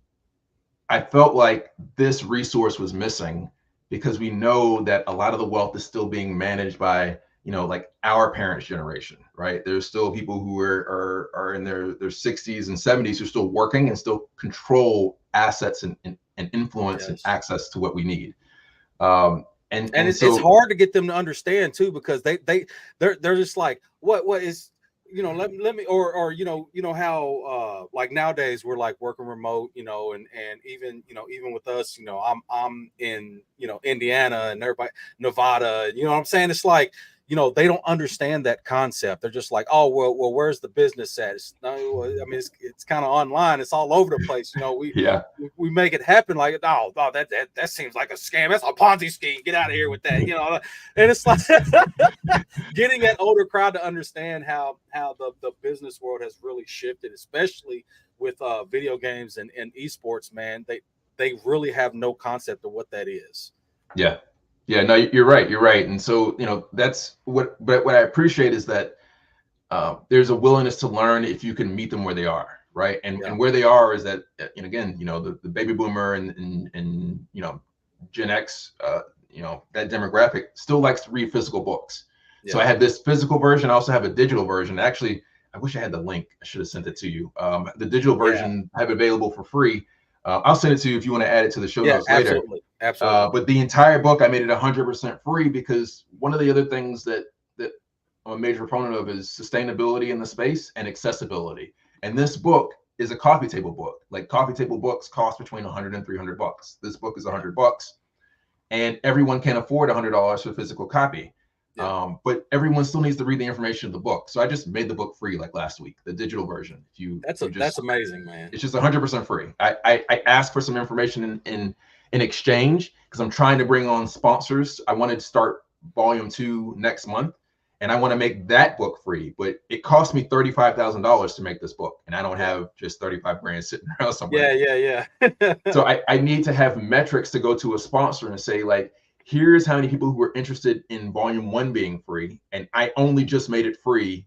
I felt like this resource was missing because we know that a lot of the wealth is still being managed by, like our parents' generation, right? There's still people who are in their 60s and 70s who are still working and still control assets and influence and access to what we need. And it's hard to get them to understand too, because they're just like, what is, let me, or how like nowadays we're like working remote, and even with us, I'm in Indiana and everybody Nevada, you know what I'm saying? It's like, they don't understand that concept. They're just like, oh, well, where's the business at? It's kind of online. It's all over the place. We make it happen like, oh, that seems like a scam. That's a Ponzi scheme. Get out of here with that. And it's like getting that older crowd to understand how the business world has really shifted, especially with video games and esports, man. They really have no concept of what that is. Yeah, no, you're right. And so, that's but what I appreciate is that there's a willingness to learn if you can meet them where they are, right? And where they are is that, again, the baby boomer and Gen X, that demographic still likes to read physical books. So I have this physical version. I also have a digital version. Actually, I wish I had the link. I should have sent it to you. The digital version I have available for free. I'll send it to you if you want to add it to the show notes later. Absolutely. But the entire book, I made it 100% free, because one of the other things that I'm a major proponent of is sustainability in the space and accessibility. And this book is a coffee table book. Like, coffee table books cost between $100 and $300. This book is $100, and everyone can afford $100 for a physical copy. But everyone still needs to read the information of the book. So I just made the book free like last week, the digital version. That's amazing, man. It's just 100% free. I asked for some information in exchange, because I'm trying to bring on sponsors. I wanted to start volume 2 next month, and I want to make that book free, but it cost me $35,000 to make this book, and I don't have just 35 grand sitting around somewhere. Yeah. So I need to have metrics to go to a sponsor and say, like, here's how many people who were interested in volume 1 being free, and I only just made it free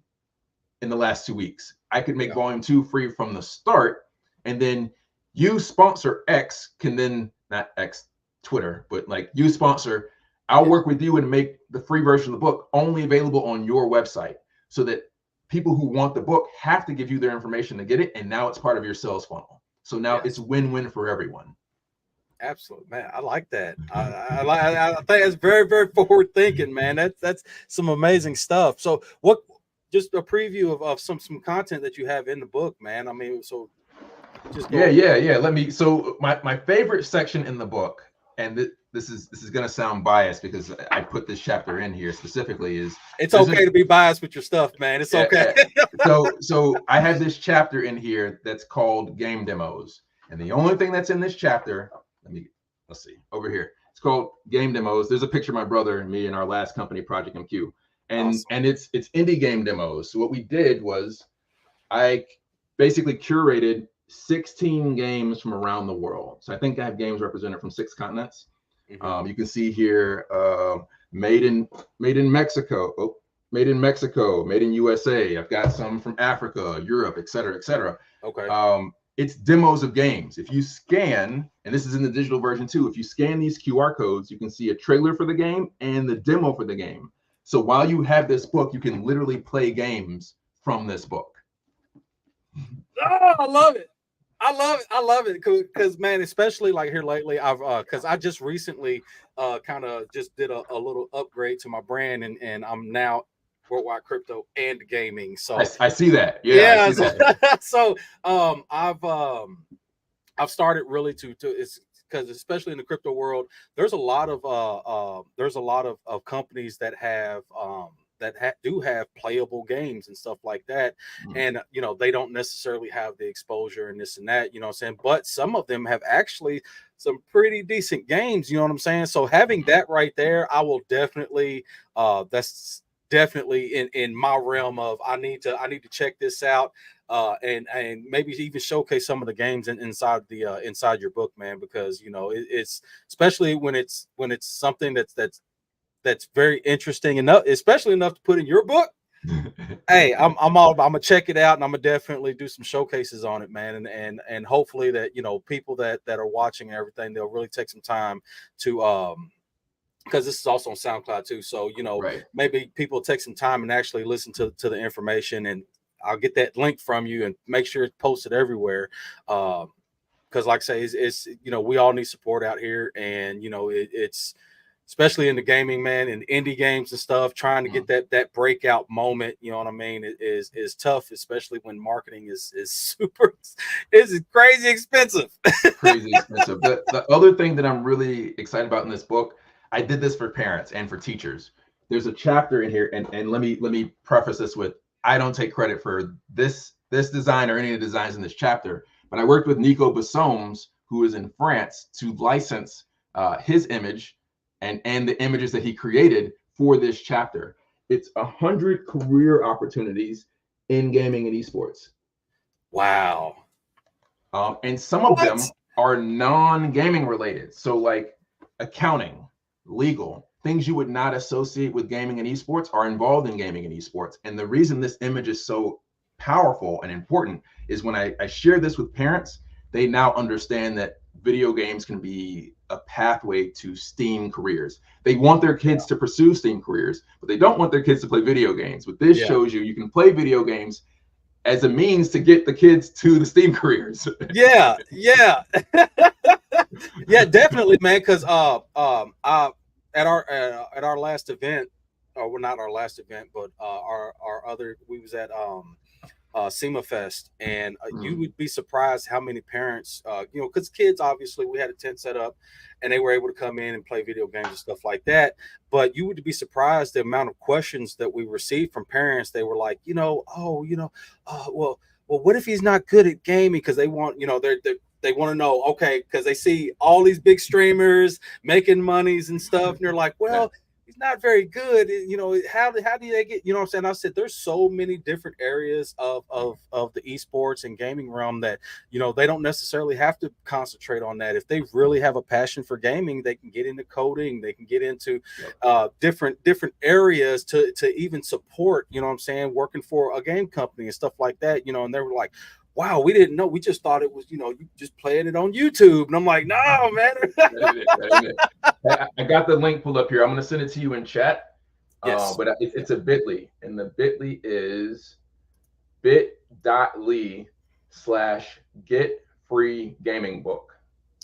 in the last 2 weeks. I could make volume 2 free from the start, and then you sponsor X can then, not X Twitter, but like, you sponsor, I'll work with you and make the free version of the book only available on your website, so that people who want the book have to give you their information to get it, and now it's part of your sales funnel. So now it's win-win for everyone. Absolutely, man. I like that. I think that's very, very forward thinking, man. That's some amazing stuff. So just a preview of some content that you have in the book, man. I mean, so just yeah. So my favorite section in the book, and this is going to sound biased because I put this chapter in here specifically, is it's okay to be biased with your stuff, man. It's okay. So I have this chapter in here that's called game demos, and the only thing that's in this chapter, let's see over here, it's called game demos. There's a picture of my brother and me in our last company, Project MQ, and awesome. And it's indie game demos. So what we did was I basically curated 16 games from around the world. So I think I have games represented from 6 continents. You can see here, made in Mexico, made in Mexico, made in USA. I've got some from Africa, Europe, et cetera, et cetera. Okay. It's demos of games. If you scan, and this is in the digital version too, if you scan these QR codes, you can see a trailer for the game and the demo for the game. So while you have this book, you can literally play games from this book. Oh, I love it. I love it because, man, especially like here lately, I've because I just recently kind of just did a little upgrade to my brand, and I'm now Worldwide Crypto and Gaming. So I see that. Yeah. I see that. So I've started really to it's because, especially in the crypto world, there's a lot of companies that have do have playable games and stuff like that. And they don't necessarily have the exposure and this and that, you know what I'm saying? But some of them have actually some pretty decent games, you know what I'm saying? So having that right there, I will definitely that's definitely in my realm of I need to check this out, and maybe even showcase some of the games inside the inside your book, man, because it's especially when it's something that's very interesting enough, especially enough to put in your book. Hey, I'm gonna check it out, and I'm gonna definitely do some showcases on it, man, and hopefully that people that are watching and everything, they'll really take some time to because this is also on SoundCloud too. So, Right. maybe people take some time and actually listen to the information, and I'll get that link from you and make sure it's posted everywhere. Because like I say, it's we all need support out here, and it's especially in the gaming, man, and indie games and stuff, trying to get that breakout moment, you know what I mean, is tough, especially when marketing is super, is crazy expensive. Crazy expensive. The other thing that I'm really excited about in this book, I did this for parents and for teachers. There's a chapter in here, and let me preface this with, I don't take credit for this design or any of the designs in this chapter, but I worked with Nico Bessoms, who is in France, to license his image and the images that he created for this chapter. It's 100 career opportunities in gaming and esports. Wow. And some of them are non-gaming related. So like accounting, legal, things you would not associate with gaming and esports are involved in gaming and esports. And the reason this image is so powerful and important is when I share this with parents, they now understand that video games can be a pathway to STEAM careers. They want their kids to pursue STEAM careers, but they don't want their kids to play video games. But this shows you can play video games as a means to get the kids to the STEAM careers. Yeah, definitely, man. Because at our last event, or well, not our last event, but our other, we was at SEMA Fest, and you would be surprised how many parents, because kids, obviously, we had a tent set up, and they were able to come in and play video games and stuff like that. But you would be surprised the amount of questions that we received from parents. They were like, well, what if he's not good at gaming? Because they want, they want to know, okay, because they see all these big streamers making monies and stuff, and they're like, well, he's not very good. How do they get, what I'm saying? I said, there's so many different areas of the esports and gaming realm that, they don't necessarily have to concentrate on that. If they really have a passion for gaming, they can get into coding, they can get into different areas to even support, what I'm saying, working for a game company and stuff like that, and they were like, wow, we didn't know. We just thought it was, you just playing it on YouTube. And I'm like, no, man. I got the link pulled up here. I'm going to send it to you in chat. Yes. But it's a bit.ly. And the bit.ly is bit.ly/getfreegamingbook.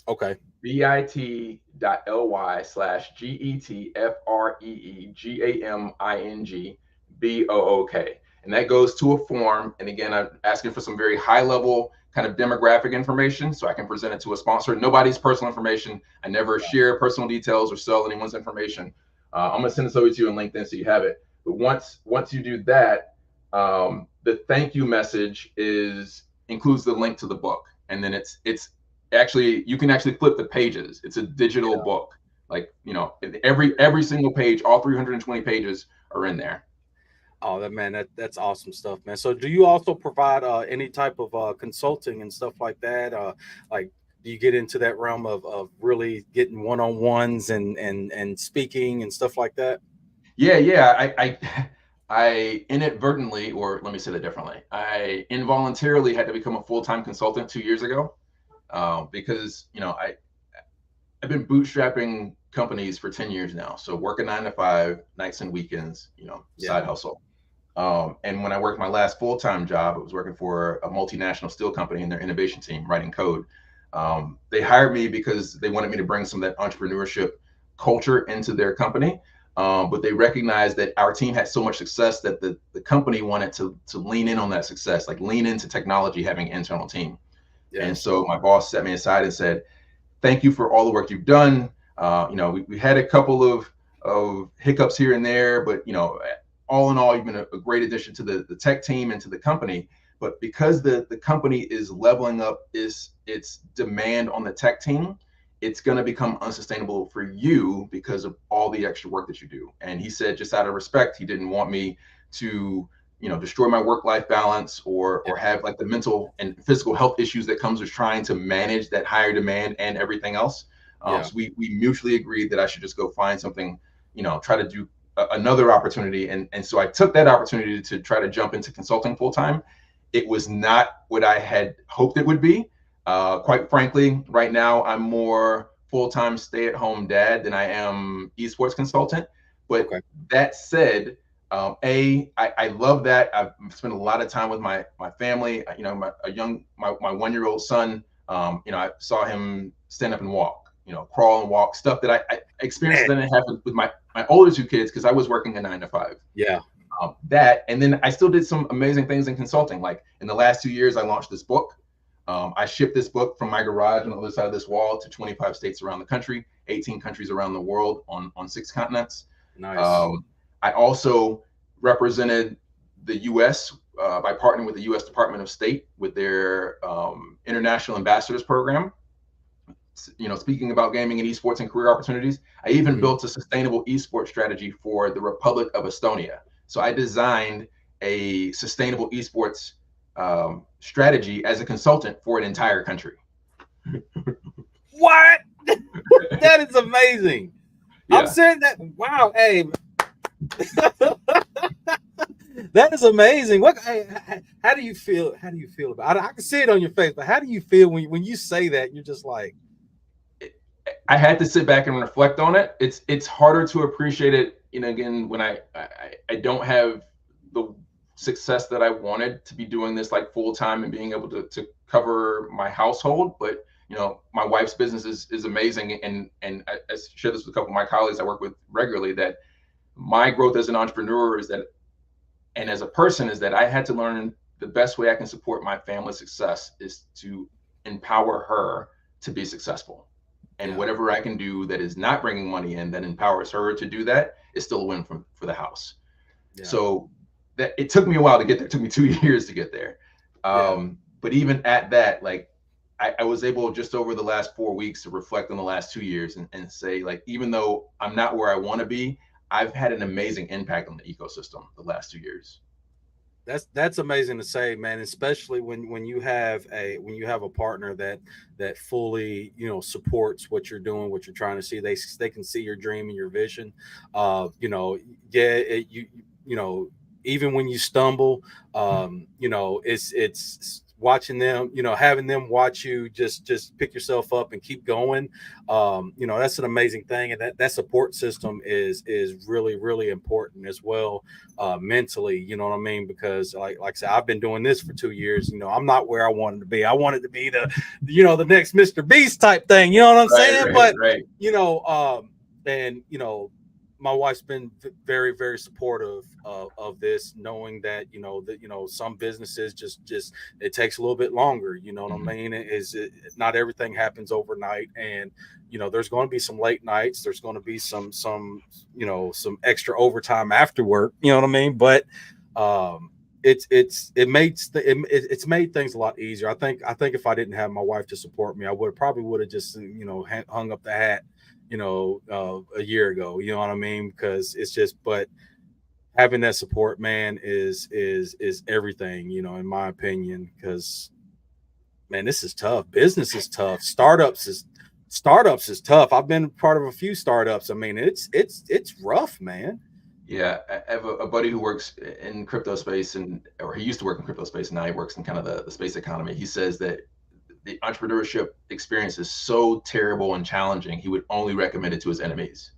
Okay. bit.ly/getfreegamingbook. And that goes to a form. And again, I'm asking for some very high level kind of demographic information so I can present it to a sponsor. Nobody's personal information. I never share personal details or sell anyone's information. I'm going to send this over to you on LinkedIn so you have it. But once you do that, the thank you message includes the link to the book. And then it's actually, you can actually flip the pages. It's a digital book. Like, every single page, all 320 pages are in there. Oh, that's awesome stuff, man. So do you also provide any type of consulting and stuff like that? Like, do you get into that realm of really getting one-on-ones and speaking and stuff like that? Yeah. I inadvertently, or let me say that differently, I involuntarily had to become a full-time consultant 2 years ago because, I've been bootstrapping companies for 10 years now. So working 9 to 5, nights and weekends, side hustle. And when I worked my last full-time job, I was working for a multinational steel company in their innovation team, writing code. They hired me because they wanted me to bring some of that entrepreneurship culture into their company. But they recognized that our team had so much success that the company wanted to lean in on that success, like lean into technology, having an internal team. Yeah. And so my boss set me aside and said, thank you for all the work you've done. We had a couple of hiccups here and there, but all in all, you've been a great addition to the tech team and to the company. But because the company is leveling up its demand on the tech team, it's going to become unsustainable for you because of all the extra work that you do. And he said, just out of respect, he didn't want me to, destroy my work-life balance or have like the mental and physical health issues that comes with trying to manage that higher demand and everything else. So we mutually agreed that I should just go find something, try to do another opportunity. And so I took that opportunity to try to jump into consulting full-time. It was not what I had hoped it would be. Quite frankly, right now I'm more full-time stay-at-home dad than I am esports consultant. But that said, I love that. I've spent a lot of time with my family. My 1-year-old son. I saw him stand up and walk. Crawl and walk, stuff that I experienced that didn't happen with my older 2 kids because I was working a 9 to 5. Yeah. That, and then I still did some amazing things in consulting. Like in the last 2 years, I launched this book. I shipped this book from my garage on the other side of this wall to 25 states around the country, 18 countries around the world on 6 continents. Nice. I also represented the U.S. By partnering with the U.S. Department of State with their International Ambassadors Program. Speaking about gaming and esports and career opportunities, I even built a sustainable esports strategy for the Republic of Estonia. So I designed a sustainable esports strategy as a consultant for an entire country. What? That is amazing. Yeah. I'm saying that. Wow. Hey, that is amazing. What? How do you feel? How do you feel about it? I can see it on your face, but how do you feel when you say that? You're just like. I had to sit back and reflect on it. It's harder to appreciate it. Again, when I don't have the success that I wanted to be doing this like full time and being able to cover my household. But my wife's business is amazing, and I share this with a couple of my colleagues I work with regularly, that my growth as an entrepreneur is that, and as a person, is that I had to learn the best way I can support my family's success is to empower her to be successful. And whatever I can do that is not bringing money in, that empowers her to do that, is still a win for the house. Yeah. So that it took me a while to get there. It took me 2 years to get there. But even at that, like I was able just over the last 4 weeks to reflect on the last 2 years and say, like, even though I'm not where I want to be, I've had an amazing impact on the ecosystem the last 2 years. That's amazing to say, man, especially when you have a partner that fully, supports what you're doing, what you're trying to see. They can see your dream and your vision. Even when you stumble, it's watching them, having them watch you just pick yourself up and keep going. That's an amazing thing. And that support system is really, really important as well, mentally, you know what I mean? Because like I said, I've been doing this for 2 years. I'm not where I wanted to be. I wanted to be the next Mr. Beast type thing. You know what I'm saying? Right. My wife's been very, very supportive of this, knowing that, some businesses just it takes a little bit longer. You know what I mean? Not everything happens overnight. And, there's going to be some late nights. There's going to be some extra overtime after work. You know what I mean? But it's made things a lot easier. I think if I didn't have my wife to support me, I probably would have just, hung up the hat, a year ago, you know what I mean? Because it's just, but having that support, man, is everything, in my opinion, because, man, this is tough. Business is tough. Startups is tough. I've been part of a few startups. I mean, it's rough, man. Yeah. I have a buddy who works in crypto space or he used to work in crypto space, and now he works in kind of the space economy. He says that the entrepreneurship experience is so terrible and challenging, he would only recommend it to his enemies.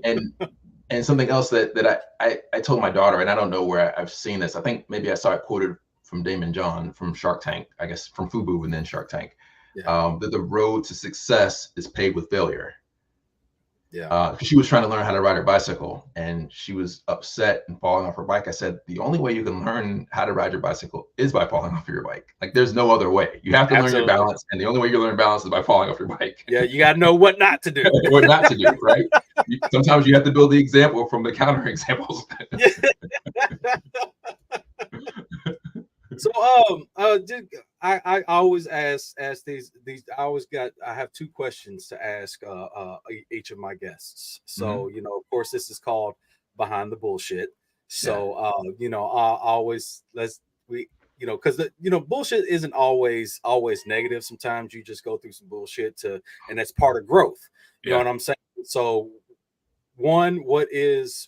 And something else that I told my daughter, and I don't know where I've seen this. I think maybe I saw it quoted from Damon John from Shark Tank, I guess from FUBU and then Shark Tank, that the road to success is paved with failure. Yeah. She was trying to learn how to ride her bicycle, and she was upset and falling off her bike. I said, the only way you can learn how to ride your bicycle is by falling off your bike. Like, there's no other way. You have to learn your balance, and the only way you learn balance is by falling off your bike. Yeah, you got to know what not to do. What not to do, right? Sometimes you have to build the example from the counter examples. So, I always ask these I have two questions to ask each of my guests. So, Mm-hmm. of course, this is called Behind the Bullshit. So, I always because bullshit isn't always negative. Sometimes you just go through some bullshit and that's part of growth. You know Yeah. what I'm saying? So, one, what is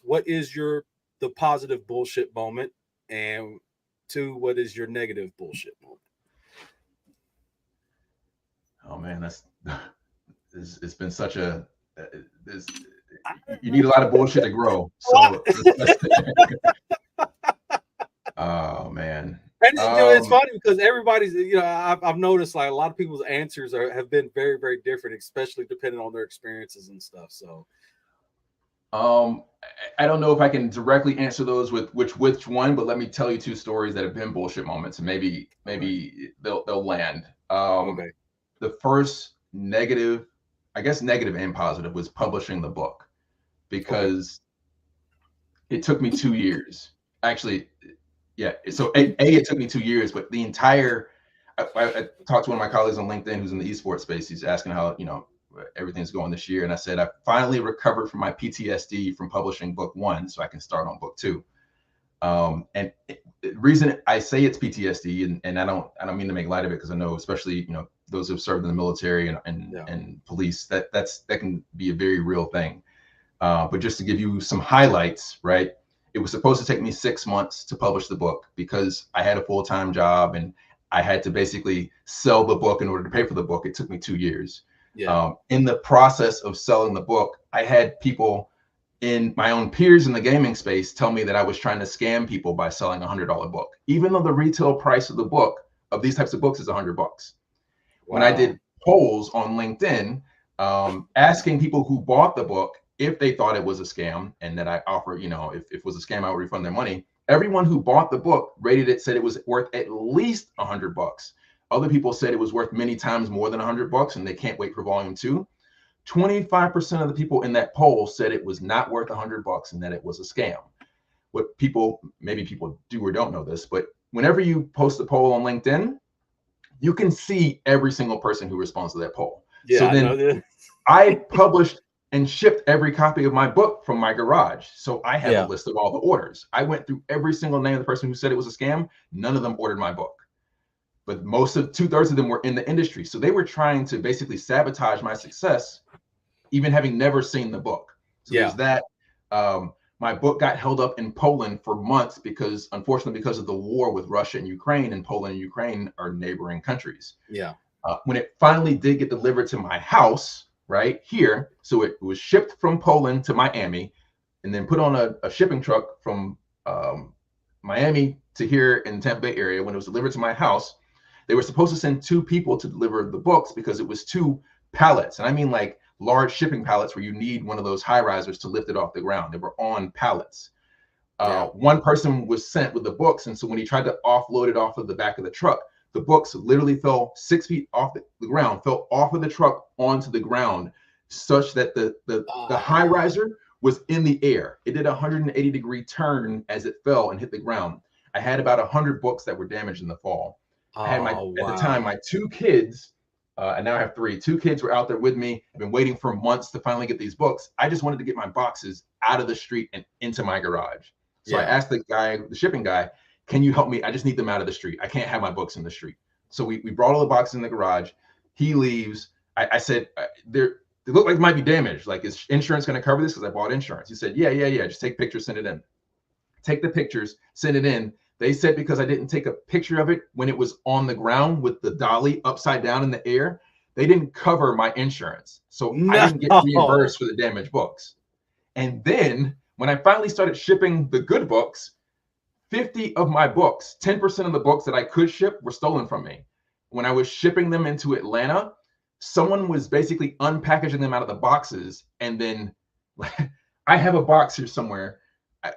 the positive bullshit moment, and two, what is your negative bullshit moment? Oh man, it's been such a this you need a lot of bullshit to grow. So oh man. And it's funny because everybody's, I've noticed like a lot of people's answers have been very, very different, especially depending on their experiences and stuff. So, I don't know if I can directly answer those with which one, but let me tell you two stories that have been bullshit moments, and maybe they'll land. okay, The first negative, I guess negative and positive, was publishing the book okay, because it took me 2 years. Actually, yeah. So it took me 2 years, but the entire I talked to one of my colleagues on LinkedIn who's in the esports space. He's asking how everything's going this year, and I said I finally recovered from my PTSD from publishing book 1, so I can start on book 2. And the reason I say it's PTSD, and I don't mean to make light of it, because I know, especially those who've served in the military and police, that can be a very real thing. But just to give you some highlights, right? It was supposed to take me 6 months to publish the book because I had a full-time job and I had to basically sell the book in order to pay for the book. It took me 2 years. yeah, In the process of selling the book, I had people in my own peers in the gaming space tell me that I was trying to scam people by selling $100 book, even though the retail price of the book of these types of books is $100. When I wow, did polls on LinkedIn, asking people who bought the book if they thought it was a scam, and that I offered, if it was a scam, I would refund their money. Everyone who bought the book rated it, said it was worth at least $100. Other people said it was worth many times more than $100, and they can't wait for volume 2. 25% of the people in that poll said it was not worth $100 and that it was a scam. Maybe people do or don't know this, but whenever you post a poll on LinkedIn, you can see every single person who responds to that poll. yeah, So I know then that. I published and shipped every copy of my book from my garage. So I have Yeah. a list of all the orders. I went through every single name of the person who said it was a scam. None of them ordered my book, but 2/3 of them were in the industry. So they were trying to basically sabotage my success, even having never seen the book. So Yeah. there's that. My book got held up in Poland for months because, unfortunately, because of the war with Russia and Ukraine, and Poland and Ukraine are neighboring countries. Yeah. When it finally did get delivered to my house, right here, so it was shipped from Poland to Miami, and then put on a shipping truck from Miami to here in the Tampa Bay area. When it was delivered to my house, they were supposed to send 2 people to deliver the books because it was 2 pallets, and I mean like large shipping pallets where you need one of those high risers to lift it off the ground. They were on pallets. One person was sent with the books, and so when he tried to offload it off of the back of the truck, the books literally fell 6 feet off the ground, fell off of the truck onto the ground, such that the high riser was in the air. It did a 180-degree turn as it fell and hit the ground. I had about 100 books that were damaged in the fall. I had at the time, my 2 kids, and now I have 3. 2 kids were out there with me. I've been waiting for months to finally get these books. I just wanted to get my boxes out of the street and into my garage. So I asked the shipping guy, can you help me? I just need them out of the street. I can't have my books in the street. So we brought all the boxes in the garage. He leaves. I said, they look like it might be damaged. Like, is insurance going to cover this? Because I bought insurance. He said, yeah. Just take pictures, send it in. Take the pictures, send it in. They said because I didn't take a picture of it when it was on the ground with the dolly upside down in the air, they didn't cover my insurance. So I didn't get reimbursed for the damaged books. And then when I finally started shipping the good books, 50 of my books, 10% of the books that I could ship were stolen from me. When I was shipping them into Atlanta, someone was basically unpackaging them out of the boxes. And then I have a box here somewhere.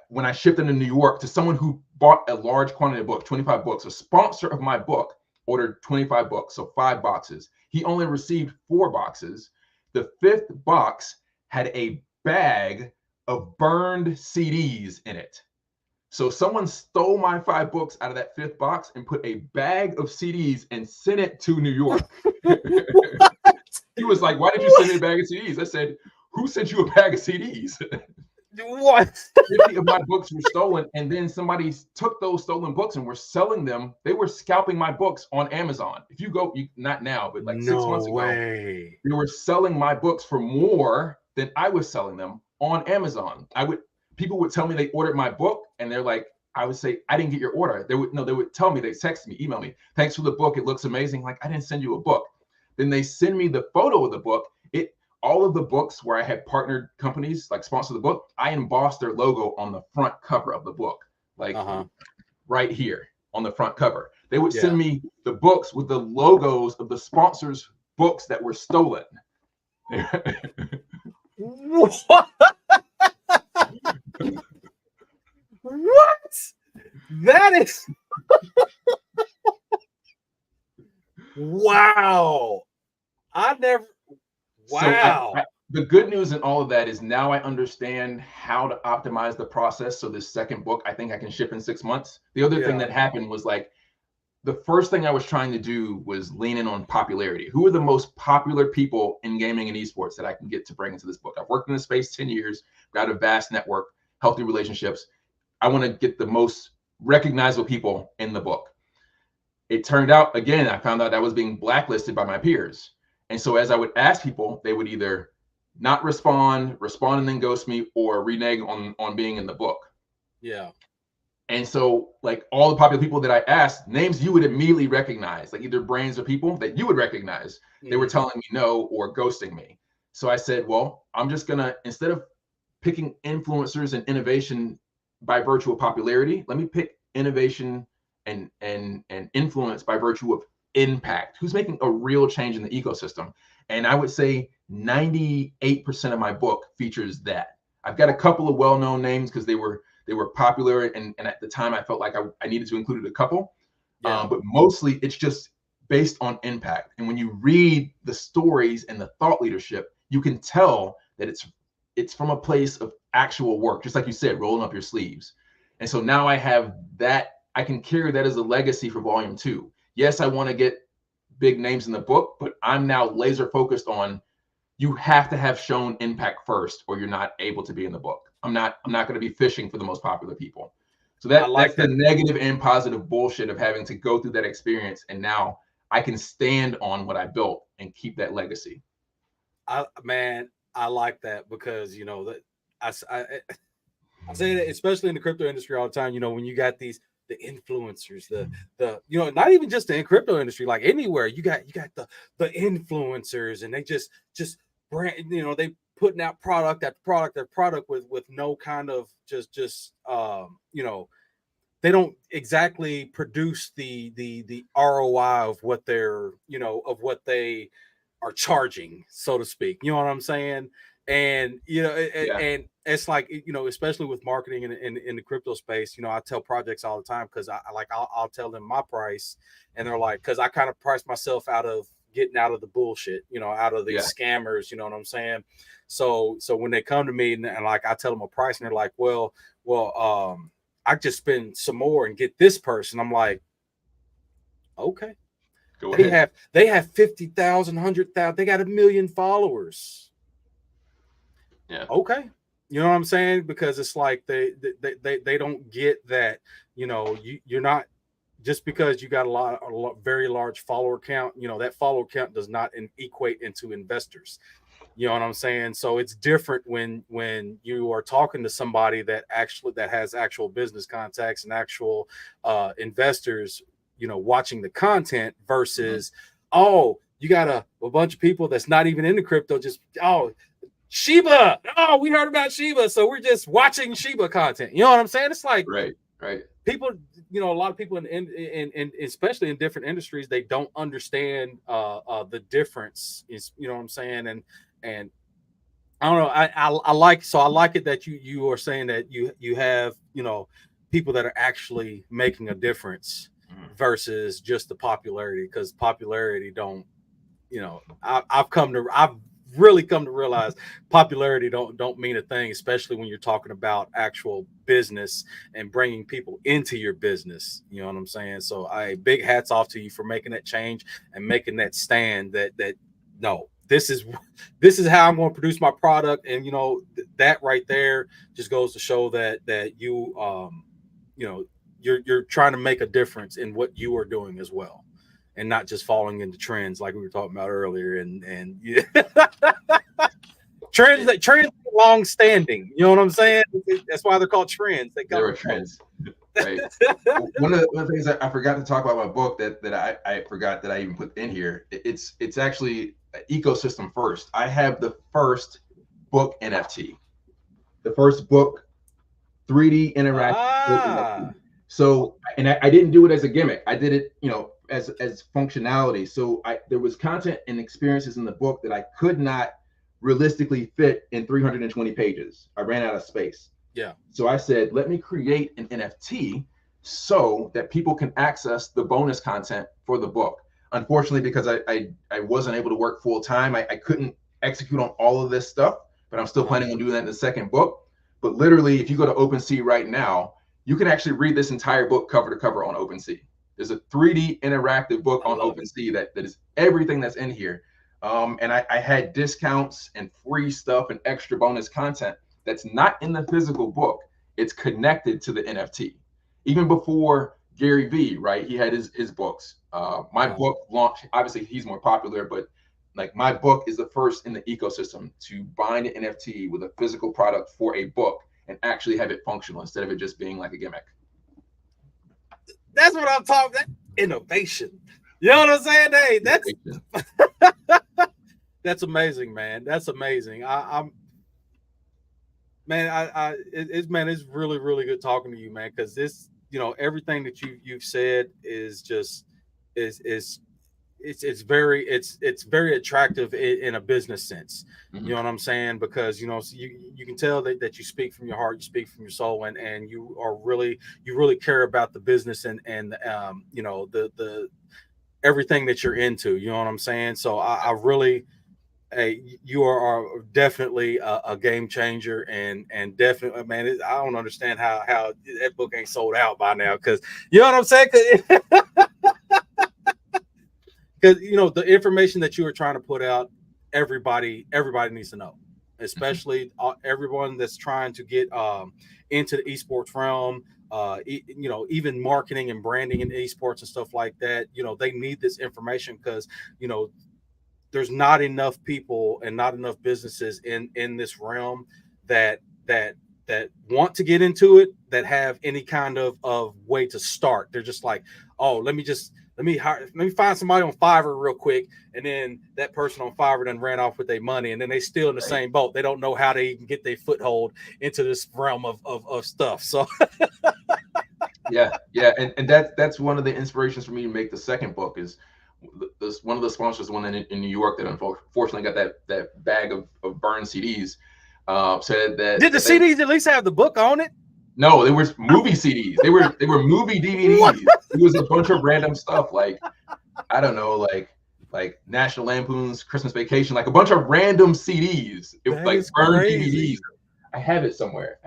When I shipped them to New York to someone who bought a large quantity of books, 25 books, a sponsor of my book ordered 25 books, so 5 boxes. He only received 4 boxes. The 5th box had a bag of burned CDs in it. So someone stole my 5 books out of that 5th box and put a bag of CDs and sent it to New York. He was like, "Why did you send me a bag of CDs?" I said, "Who sent you a bag of CDs?" What? 50 of my books were stolen, and then somebody took those stolen books and were selling them. They were scalping my books on Amazon. If you go, not now, but like 6 months ago, they were selling my books for more than I was selling them on Amazon. People would tell me they ordered my book, and they're like, I would say, "I didn't get your order." They would tell me, they text me, email me, "Thanks for the book. It looks amazing." Like, I didn't send you a book. Then they send me the photo of the book. All of the books where I had partnered companies like sponsor the book, I embossed their logo on the front cover of the book, like right here on the front cover. They would send me the books with the logos of the sponsors' books that were stolen. What? What? That is wow. I never. Wow. So the good news in all of that is now I understand how to optimize the process. So this second book, I think I can ship in 6 months. The other thing that happened was, like, the first thing I was trying to do was lean in on popularity. Who are the most popular people in gaming and esports that I can get to bring into this book? I've worked in this space 10 years, got a vast network, healthy relationships. I want to get the most recognizable people in the book. It turned out, again, I found out I was being blacklisted by my peers. And so as I would ask people, they would either not respond and then ghost me, or renege on being in the book. Yeah. And so, like, all the popular people that I asked, names you would immediately recognize, like either brands or people that you would recognize, they were telling me no or ghosting me. So I said, well, I'm just going to, instead of picking influencers and innovation by virtue of popularity, let me pick innovation and influence by virtue of impact. Who's making a real change in the ecosystem? And I would say 98% of my book features that. I've got a couple of well-known names because they were popular, and at the time I felt like I needed to include a couple. But mostly it's just based on impact. And when you read the stories and the thought leadership, you can tell that it's from a place of actual work, just like you said, rolling up your sleeves. And so now I have that. I can carry that as a legacy for volume 2. Yes, I want to get big names in the book, but I'm now laser focused on, you have to have shown impact first, or you're not able to be in the book. I'm not going to be fishing for the most popular people. So that's the negative and positive bullshit of having to go through that experience. And now I can stand on what I built and keep that legacy. I like that, because, you know, that I say that, especially in the crypto industry all the time, you know, when you got the influencers, the you know, not even just in crypto industry, like anywhere, you got the influencers, and they just brand, you know, they putting out product after product with no kind of just you know, they don't exactly produce the ROI of what they're, you know, of what they are charging, so to speak. You know what I'm saying? And, you know, and it's like, you know, especially with marketing in the crypto space, you know, I tell projects all the time, because I'll tell them my price, and they're like, because I kind of price myself out of getting out of the bullshit, you know, out of these scammers, you know what I'm saying? So when they come to me and like I tell them a price, and they're like, well, I just spend some more and get this person. I'm like, okay. Go ahead. They have 50,000, 100,000, they got 1 million followers. Yeah. Okay. You know what I'm saying? Because it's like they don't get that, you know, you're not, just because you got a very large follower count, you know, that follower count does not equate into investors. You know what I'm saying? So it's different when you are talking to somebody that has actual business contacts and actual investors, you know, watching the content, versus, oh, you got a bunch of people that's not even into crypto, just, oh, Shiba. Oh, we heard about Shiba, so we're just watching Shiba content. You know what I'm saying? It's like, right. People, you know, a lot of people in especially in different industries, they don't understand the difference. Is, you know what I'm saying? And I don't know. I like it that you are saying that you have, you know, people that are actually making a difference versus just the popularity, because popularity don't, you know, I've really come to realize popularity don't mean a thing, especially when you're talking about actual business and bringing people into your business. You know what I'm saying? So I big hats off to you for making that change and making that stand that no, this is how I'm going to produce my product. And you know, that right there just goes to show that you you know, you're trying to make a difference in what you are doing as well, and not just falling into trends like we were talking about earlier. And yeah. trends are long standing. You know what I'm saying? That's why they're called trends. There are trends. Right. One of the things that I forgot to talk about my book that I forgot that I even put in here. It's actually ecosystem first. I have the first book NFT, the first book 3D interactive book NFT. So, and I didn't do it as a gimmick. I did it, you know, as functionality. So there was content and experiences in the book that I could not realistically fit in 320 pages. I ran out of space. Yeah. So I said, let me create an NFT so that people can access the bonus content for the book. Unfortunately, because I wasn't able to work full time, I couldn't execute on all of this stuff, but I'm still planning on doing that in the second book. But literally, if you go to OpenSea right now, you can actually read this entire book cover to cover on OpenSea. There's a 3D interactive book on OpenSea that is everything that's in here. And I had discounts and free stuff and extra bonus content that's not in the physical book. It's connected to the NFT. Even before Gary Vee, right? He had his books. My book launched, obviously he's more popular, but like my book is the first in the ecosystem to bind an NFT with a physical product for a book and actually have it functional instead of it just being like a gimmick. That's what I'm talking about. Innovation. You know what I'm saying? Hey, that's amazing, man. That's amazing. It's really, really good talking to you, man, because this, you know, everything that you've said is just it's very attractive in a business sense. Mm-hmm. You know what I'm saying? Because, you know, so you can tell that you speak from your heart, you speak from your soul, and you really care about the business and you know, the everything that you're into. You know what I'm saying? So I really, you are definitely a game changer, and definitely, man, I don't understand how that book ain't sold out by now, because you know what I'm saying? Because you know the information that you are trying to put out, everybody needs to know, especially everyone that's trying to get into the esports realm. You know, even marketing and branding in esports and stuff like that. You know, they need this information because, you know, there's not enough people and not enough businesses in this realm that want to get into it, that have any kind of way to start. They're just like, oh, let me find somebody on Fiverr real quick, and then that person on Fiverr then ran off with their money, and then they still in the same boat. They don't know how to even get their foothold into this realm of stuff. So yeah, and that's one of the inspirations for me to make the second book. Is this one of the sponsors, the one in New York that unfortunately got that bag of burned CDs, said that. Did the CDs at least have the book on it? No, they were movie CDs. They were movie DVDs. What? It was a bunch of random stuff, like, I don't know, like National Lampoon's Christmas Vacation, like a bunch of random CDs, like burned DVDs. I have it somewhere.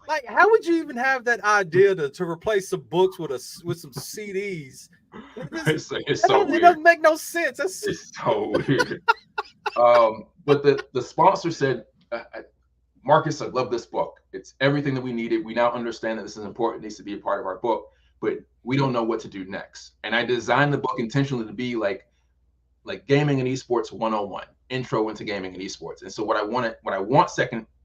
Like, how would you even have that idea to replace some books with some CDs? It's so weird. It doesn't make no sense. It's so weird. But the sponsor said, Marcus, I love this book. It's everything that we needed. We now understand that this is important. It needs to be a part of our book, but we don't know what to do next. And I designed the book intentionally to be like gaming and esports 101, intro into gaming and esports. And so what I want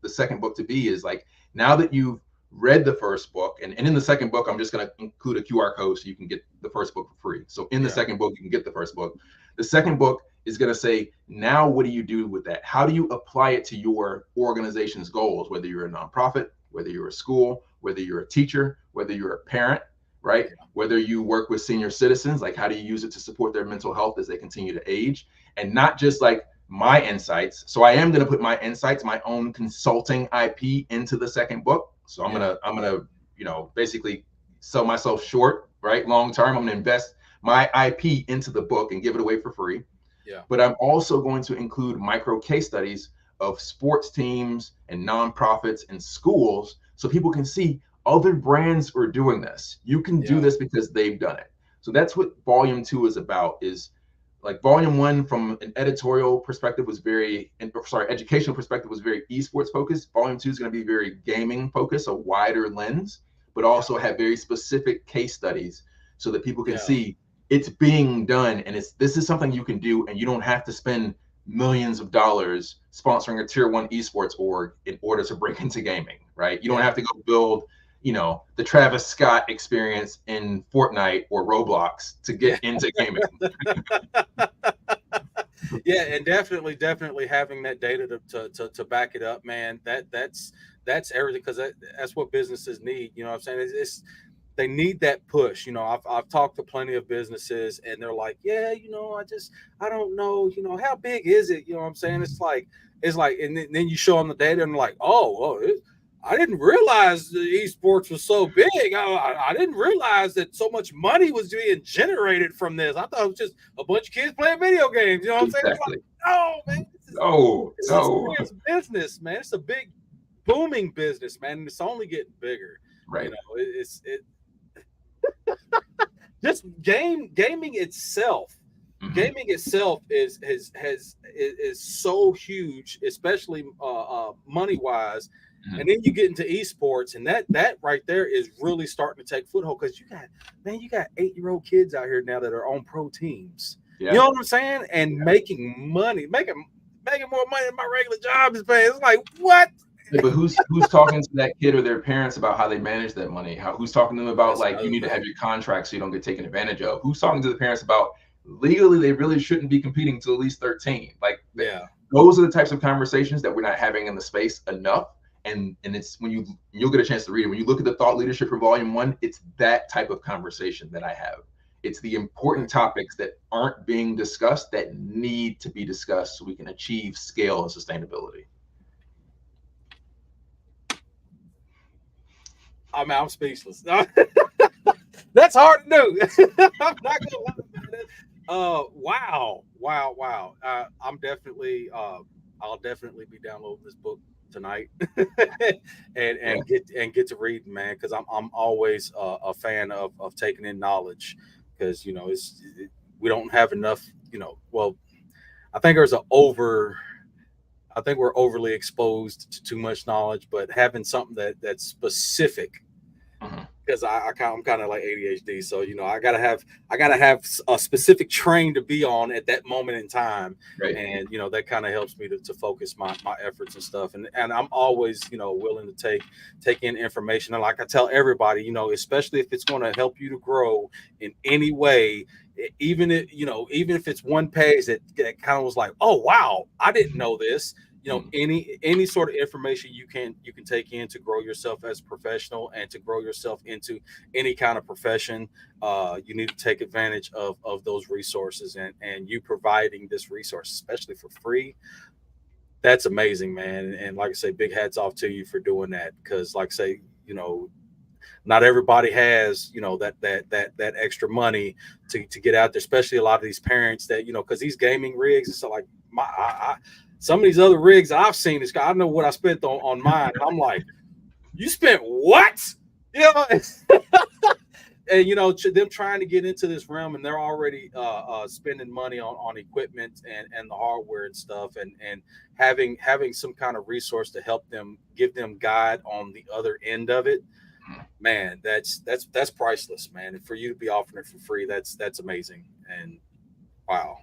the second book to be is like, now that you've read the first book, and in the second book, I'm just going to include a QR code so you can get the first book for free. So in the second book, you can get the first book. The second book is going to say, now what do you do with that? How do you apply it to your organization's goals, whether you're a nonprofit, whether you're a school, whether you're a teacher, whether you're a parent, right? Whether you work with senior citizens, like how do you use it to support their mental health as they continue to age? And not just like my insights. So I am going to put my insights, my own consulting IP into the second book. So I'm gonna, you know, basically sell myself short, right? Long term, I'm gonna invest my IP into the book and give it away for free. Yeah. But I'm also going to include micro case studies of sports teams and nonprofits and schools so people can see other brands are doing this. You can do this because they've done it. So that's what volume 2 is about. Is like volume 1 from an editorial perspective was educational perspective was very esports focused. Volume 2 is going to be very gaming focused, a wider lens, but also have very specific case studies so that people can see it's being done, and this is something you can do, and you don't have to spend millions of dollars sponsoring a tier 1 esports org in order to break into gaming, right? You don't have to go build, the Travis Scott experience in Fortnite or Roblox to get into gaming. Yeah, and definitely having that data to back it up, man. That's everything, because that's what businesses need. You know what I'm saying? They need that push. I've talked to plenty of businesses, and they're like, yeah, I don't know, how big is it? You know what I'm saying? It's like, and then you show them the data, and they're like, I didn't realize the esports was so big. I didn't realize that so much money was being generated from this. I thought it was just a bunch of kids playing video games. You know what I'm saying? Exactly. It's like, no, man, this is a serious business, man. It's a big, booming business, man, and it's only getting bigger. Right. Just gaming itself. Mm-hmm. Gaming itself is so huge, especially money wise. Mm-hmm. And then you get into esports, and that right there is really starting to take foothold, because you got 8-year-old kids out here now that are on pro teams. Yeah. You know what I'm saying? And making money, making more money than my regular job is paying. It's like, what? Yeah, but who's talking to that kid or their parents about how they manage that money? Who's talking to them about you need to have your contract so you don't get taken advantage of? Who's talking to the parents about legally they really shouldn't be competing until at least 13? Those are the types of conversations that we're not having in the space enough. And it's when you'll get a chance to read it. When you look at the thought leadership for volume 1, it's that type of conversation that I have. It's the important topics that aren't being discussed that need to be discussed so we can achieve scale and sustainability. I'm speechless. That's hard to do. I'm not gonna lie about it. Wow. I'm definitely I'll definitely be downloading this book tonight and get to reading, man, because I'm always a fan of taking in knowledge, because we don't have enough. Well, I think we're overly exposed to too much knowledge, but having something that's specific, because I'm kind of like ADHD, so I gotta have a specific train to be on at that moment in time, right. And that kind of helps me to focus my efforts and stuff, and I'm always willing to take in information, and like I tell everybody, especially if it's going to help you to grow in any way. Even if it's one page that kind of was like, oh wow, I didn't know this. Any sort of information you can take in to grow yourself as a professional and to grow yourself into any kind of profession. You need to take advantage of those resources, and you providing this resource, especially for free. That's amazing, man. And like I say, big hats off to you for doing that, because like I say, not everybody has, that extra money to get out there, especially a lot of these parents that, because these gaming rigs, it's like some of these other rigs I've seen, I know what I spent on mine. And I'm like, you spent what? And them trying to get into this realm, and they're already spending money on equipment and the hardware and stuff, and having some kind of resource to help them, give them guide on the other end of it. Man, that's priceless, man. And for you to be offering it for free, that's amazing. And wow,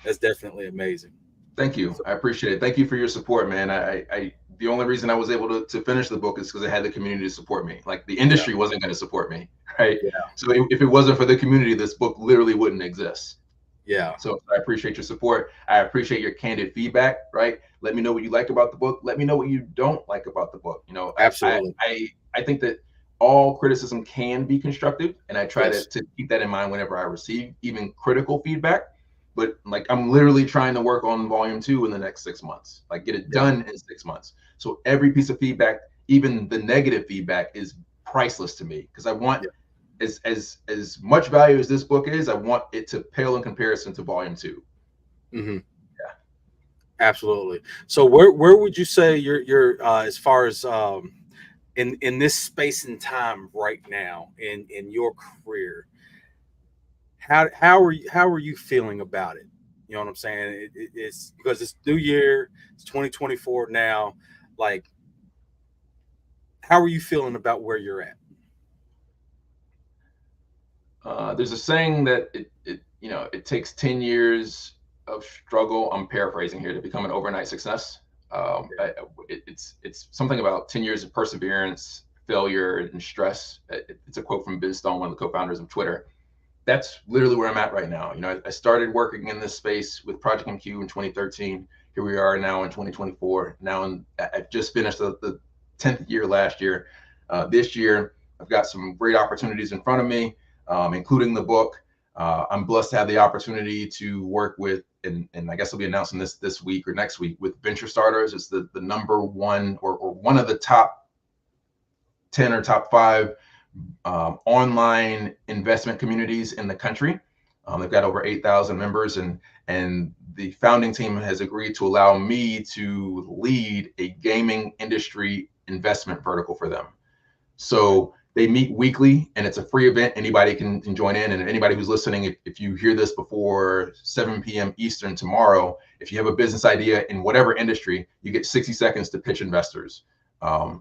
that's definitely amazing. Thank you. I appreciate it. Thank you for your support, man. I the only reason I was able to finish the book is because I had the community to support me. Like, the industry wasn't going to support me, right? Yeah. So if it wasn't for the community, this book literally wouldn't exist. Yeah. So I appreciate your support. I appreciate your candid feedback, right? Let me know what you like about the book. Let me know what you don't like about the book. Absolutely. I think that all criticism can be constructive, and I try to keep that in mind whenever I receive even critical feedback. But like, I'm literally trying to work on volume 2 in the next 6 months, like get it done in 6 months. So every piece of feedback, even the negative feedback, is priceless to me, because I want as much value as this book is, I want it to pale in comparison to volume 2. Mm-hmm. Yeah. Absolutely. So where would you say you're as far as in this space and time right now in your career? How are you feeling about it? You know what I'm saying? It's because it's new year, it's 2024 now. Like, how are you feeling about where you're at? There's a saying that it takes 10 years of struggle. I'm paraphrasing here to become an overnight success. It's something about 10 years of perseverance, failure, and stress. It's a quote from Biz Stone, one of the co-founders of Twitter. That's literally where I'm at right now. I started working in this space with Project MQ in 2013. Here we are now in 2024. I've just finished the 10th year last year. This year, I've got some great opportunities in front of me, including the book. I'm blessed to have the opportunity to work with, and I guess I'll be announcing this week or next week, with Venture Starters. It's the number one or one of the top 10 or top 5 online investment communities in the country. They've got over 8,000 members, and the founding team has agreed to allow me to lead a gaming industry investment vertical for them. So they meet weekly, and it's a free event. Anybody can join in, and anybody who's listening, if you hear this before 7 p.m. Eastern tomorrow, if you have a business idea in whatever industry, you get 60 seconds to pitch investors.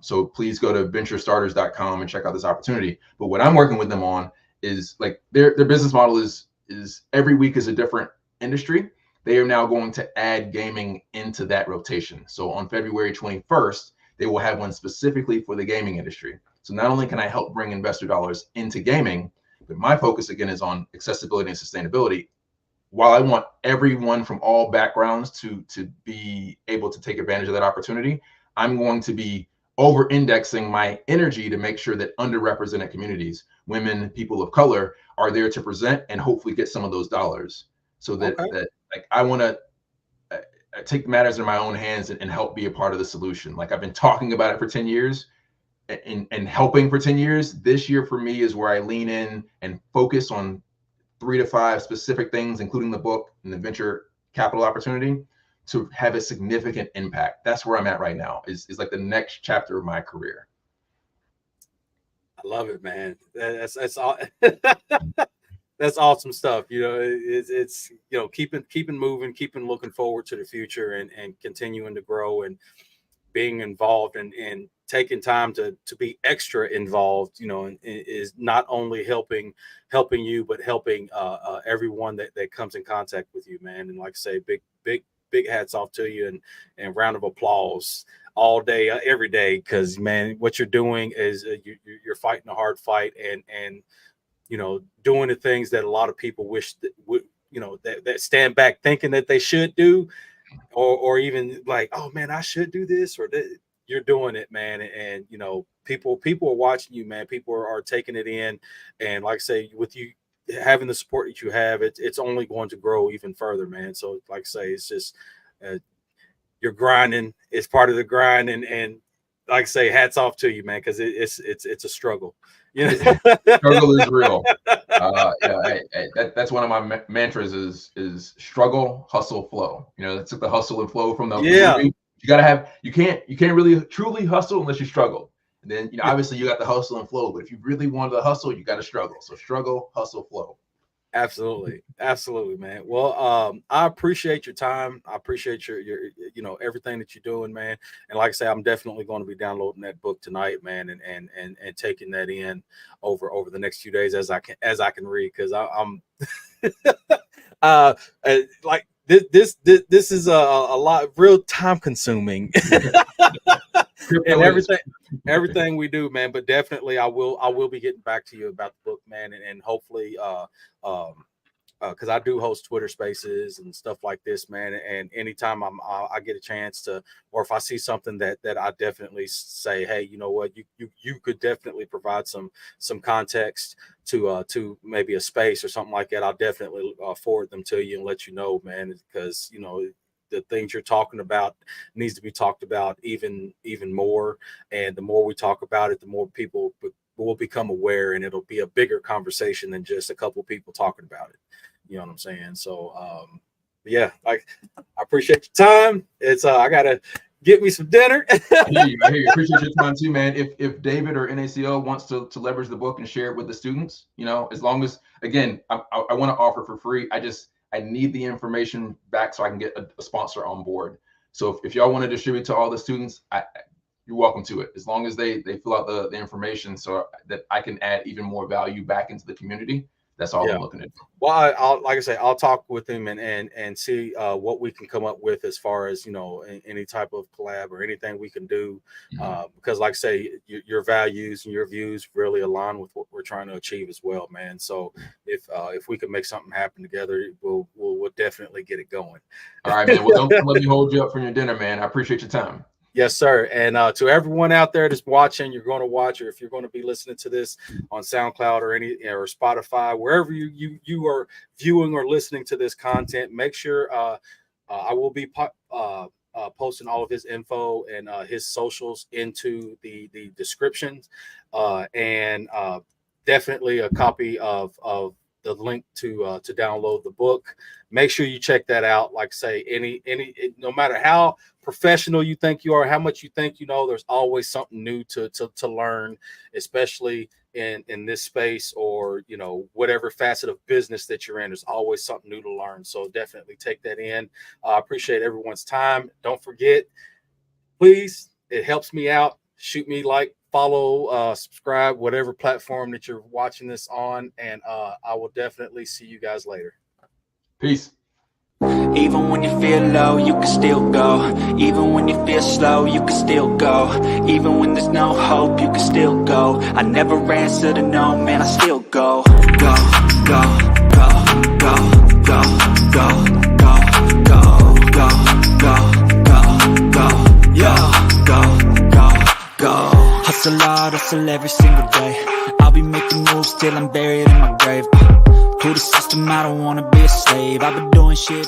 So please go to venturestarters.com and check out this opportunity. But what I'm working with them on is, like, their business model is every week is a different industry. They are now going to add gaming into that rotation. So on February 21st, they will have one specifically for the gaming industry. So not only can I help bring investor dollars into gaming, but my focus again is on accessibility and sustainability. While I want everyone from all backgrounds to be able to take advantage of that opportunity, I'm going to be over-indexing my energy to make sure that underrepresented communities, women, people of color, are there to present and hopefully get some of those dollars. So that Okay. like, I want to take matters in my own hands and help be a part of the solution. Like, I've been talking about it for 10 years and helping for 10 years. This year for me is where I lean in and focus on 3 to 5 specific things, including the book and the venture capital opportunity, to have a significant impact. That's where I'm at right now, is like the next chapter of my career. I love it, man. That's all. That's awesome stuff. It's keeping moving, keeping looking forward to the future, and continuing to grow and being involved and taking time to be extra involved. And is not only helping you, but helping everyone that comes in contact with you, man. And like I say, big hats off to you, and round of applause all day, every day, because, man, what you're doing is you're fighting a hard fight, and doing the things that a lot of people wish that would, that stand back thinking that they should do, or even like, oh man, I should do this, or that. You're doing it, man. And people are watching you, man. People are taking it in. And like I say, with you having the support that you have, it's only going to grow even further, man. So like I say, it's just uh, you're grinding. It's part of the grind, and like I say, hats off to you, man, because it's a struggle. Struggle is real. That's one of my mantras is struggle, hustle, flow. That's the hustle and flow from the Yeah. movie. You can't really truly hustle unless you struggle. And then, obviously you got the hustle and flow, but if you really want to hustle, you got to struggle. So struggle, hustle, flow. Absolutely, man. Well, I appreciate your time. I appreciate your everything that you're doing, man. And like I say, I'm definitely going to be downloading that book tonight, man, and taking that in over the next few days as I can read, because I'm like this is a lot real time consuming. And everything we do, man. But definitely I will be getting back to you about the book, man, and hopefully because I do host Twitter Spaces and stuff like this, man. And anytime I get a chance to, or if I see something that I definitely say, hey, you know what, you could definitely provide some context to maybe a space or something like that, I'll definitely forward them to you and let you know, man, because the things you're talking about needs to be talked about even more. And the more we talk about it, the more people will become aware, and it'll be a bigger conversation than just a couple people talking about it. You know what I'm saying? So yeah, like I appreciate your time. It's I gotta get me some dinner. Hey, appreciate your time too, man. If David or NACO wants to leverage the book and share it with the students, you know, as long as, again, I want to offer for free. I need the information back so I can get a sponsor on board. So if y'all want to distribute to all the students, you're welcome to it, as long as they fill out the information so that I can add even more value back into the community. That's all I'm looking at. Well, I'll like I say, I'll talk with him and see what we can come up with as far as, you know, any type of collab or anything we can do. Because like I say, your values and your views really align with what we're trying to achieve as well, man. So if we can make something happen together, we'll definitely get it going. All right, man. Well, don't let me hold you up from your dinner, man. I appreciate your time. Yes, sir. And to everyone out there that's watching, you're going to watch, or if you're going to be listening to this on SoundCloud or Spotify, wherever you are viewing or listening to this content, make sure I will be posting all of his info and his socials into the descriptions, and definitely a copy of the link to download the book. Make sure you check that out. Like say, no matter how professional you think you are, how much you think you know, there's always something new to learn, especially in this space, or, you know, whatever facet of business that you're in. There's always something new to learn. So definitely take that in. I appreciate everyone's time. Don't forget, please, it helps me out. Shoot me like, follow, subscribe, whatever platform that you're watching this on, and I will definitely see you guys later. Peace. Even when you feel low, you can still go. Even when you feel slow, you can still go. Even when there's no hope, you can still go. I never answer to no, man, I still go. Go, go, go, go, go, go, go, go, go, go, go, go, yo, go. Hustle hard, hustle every single day. I'll be making moves till I'm buried in my grave. To the system, I don't wanna be a slave. I've been doing shit.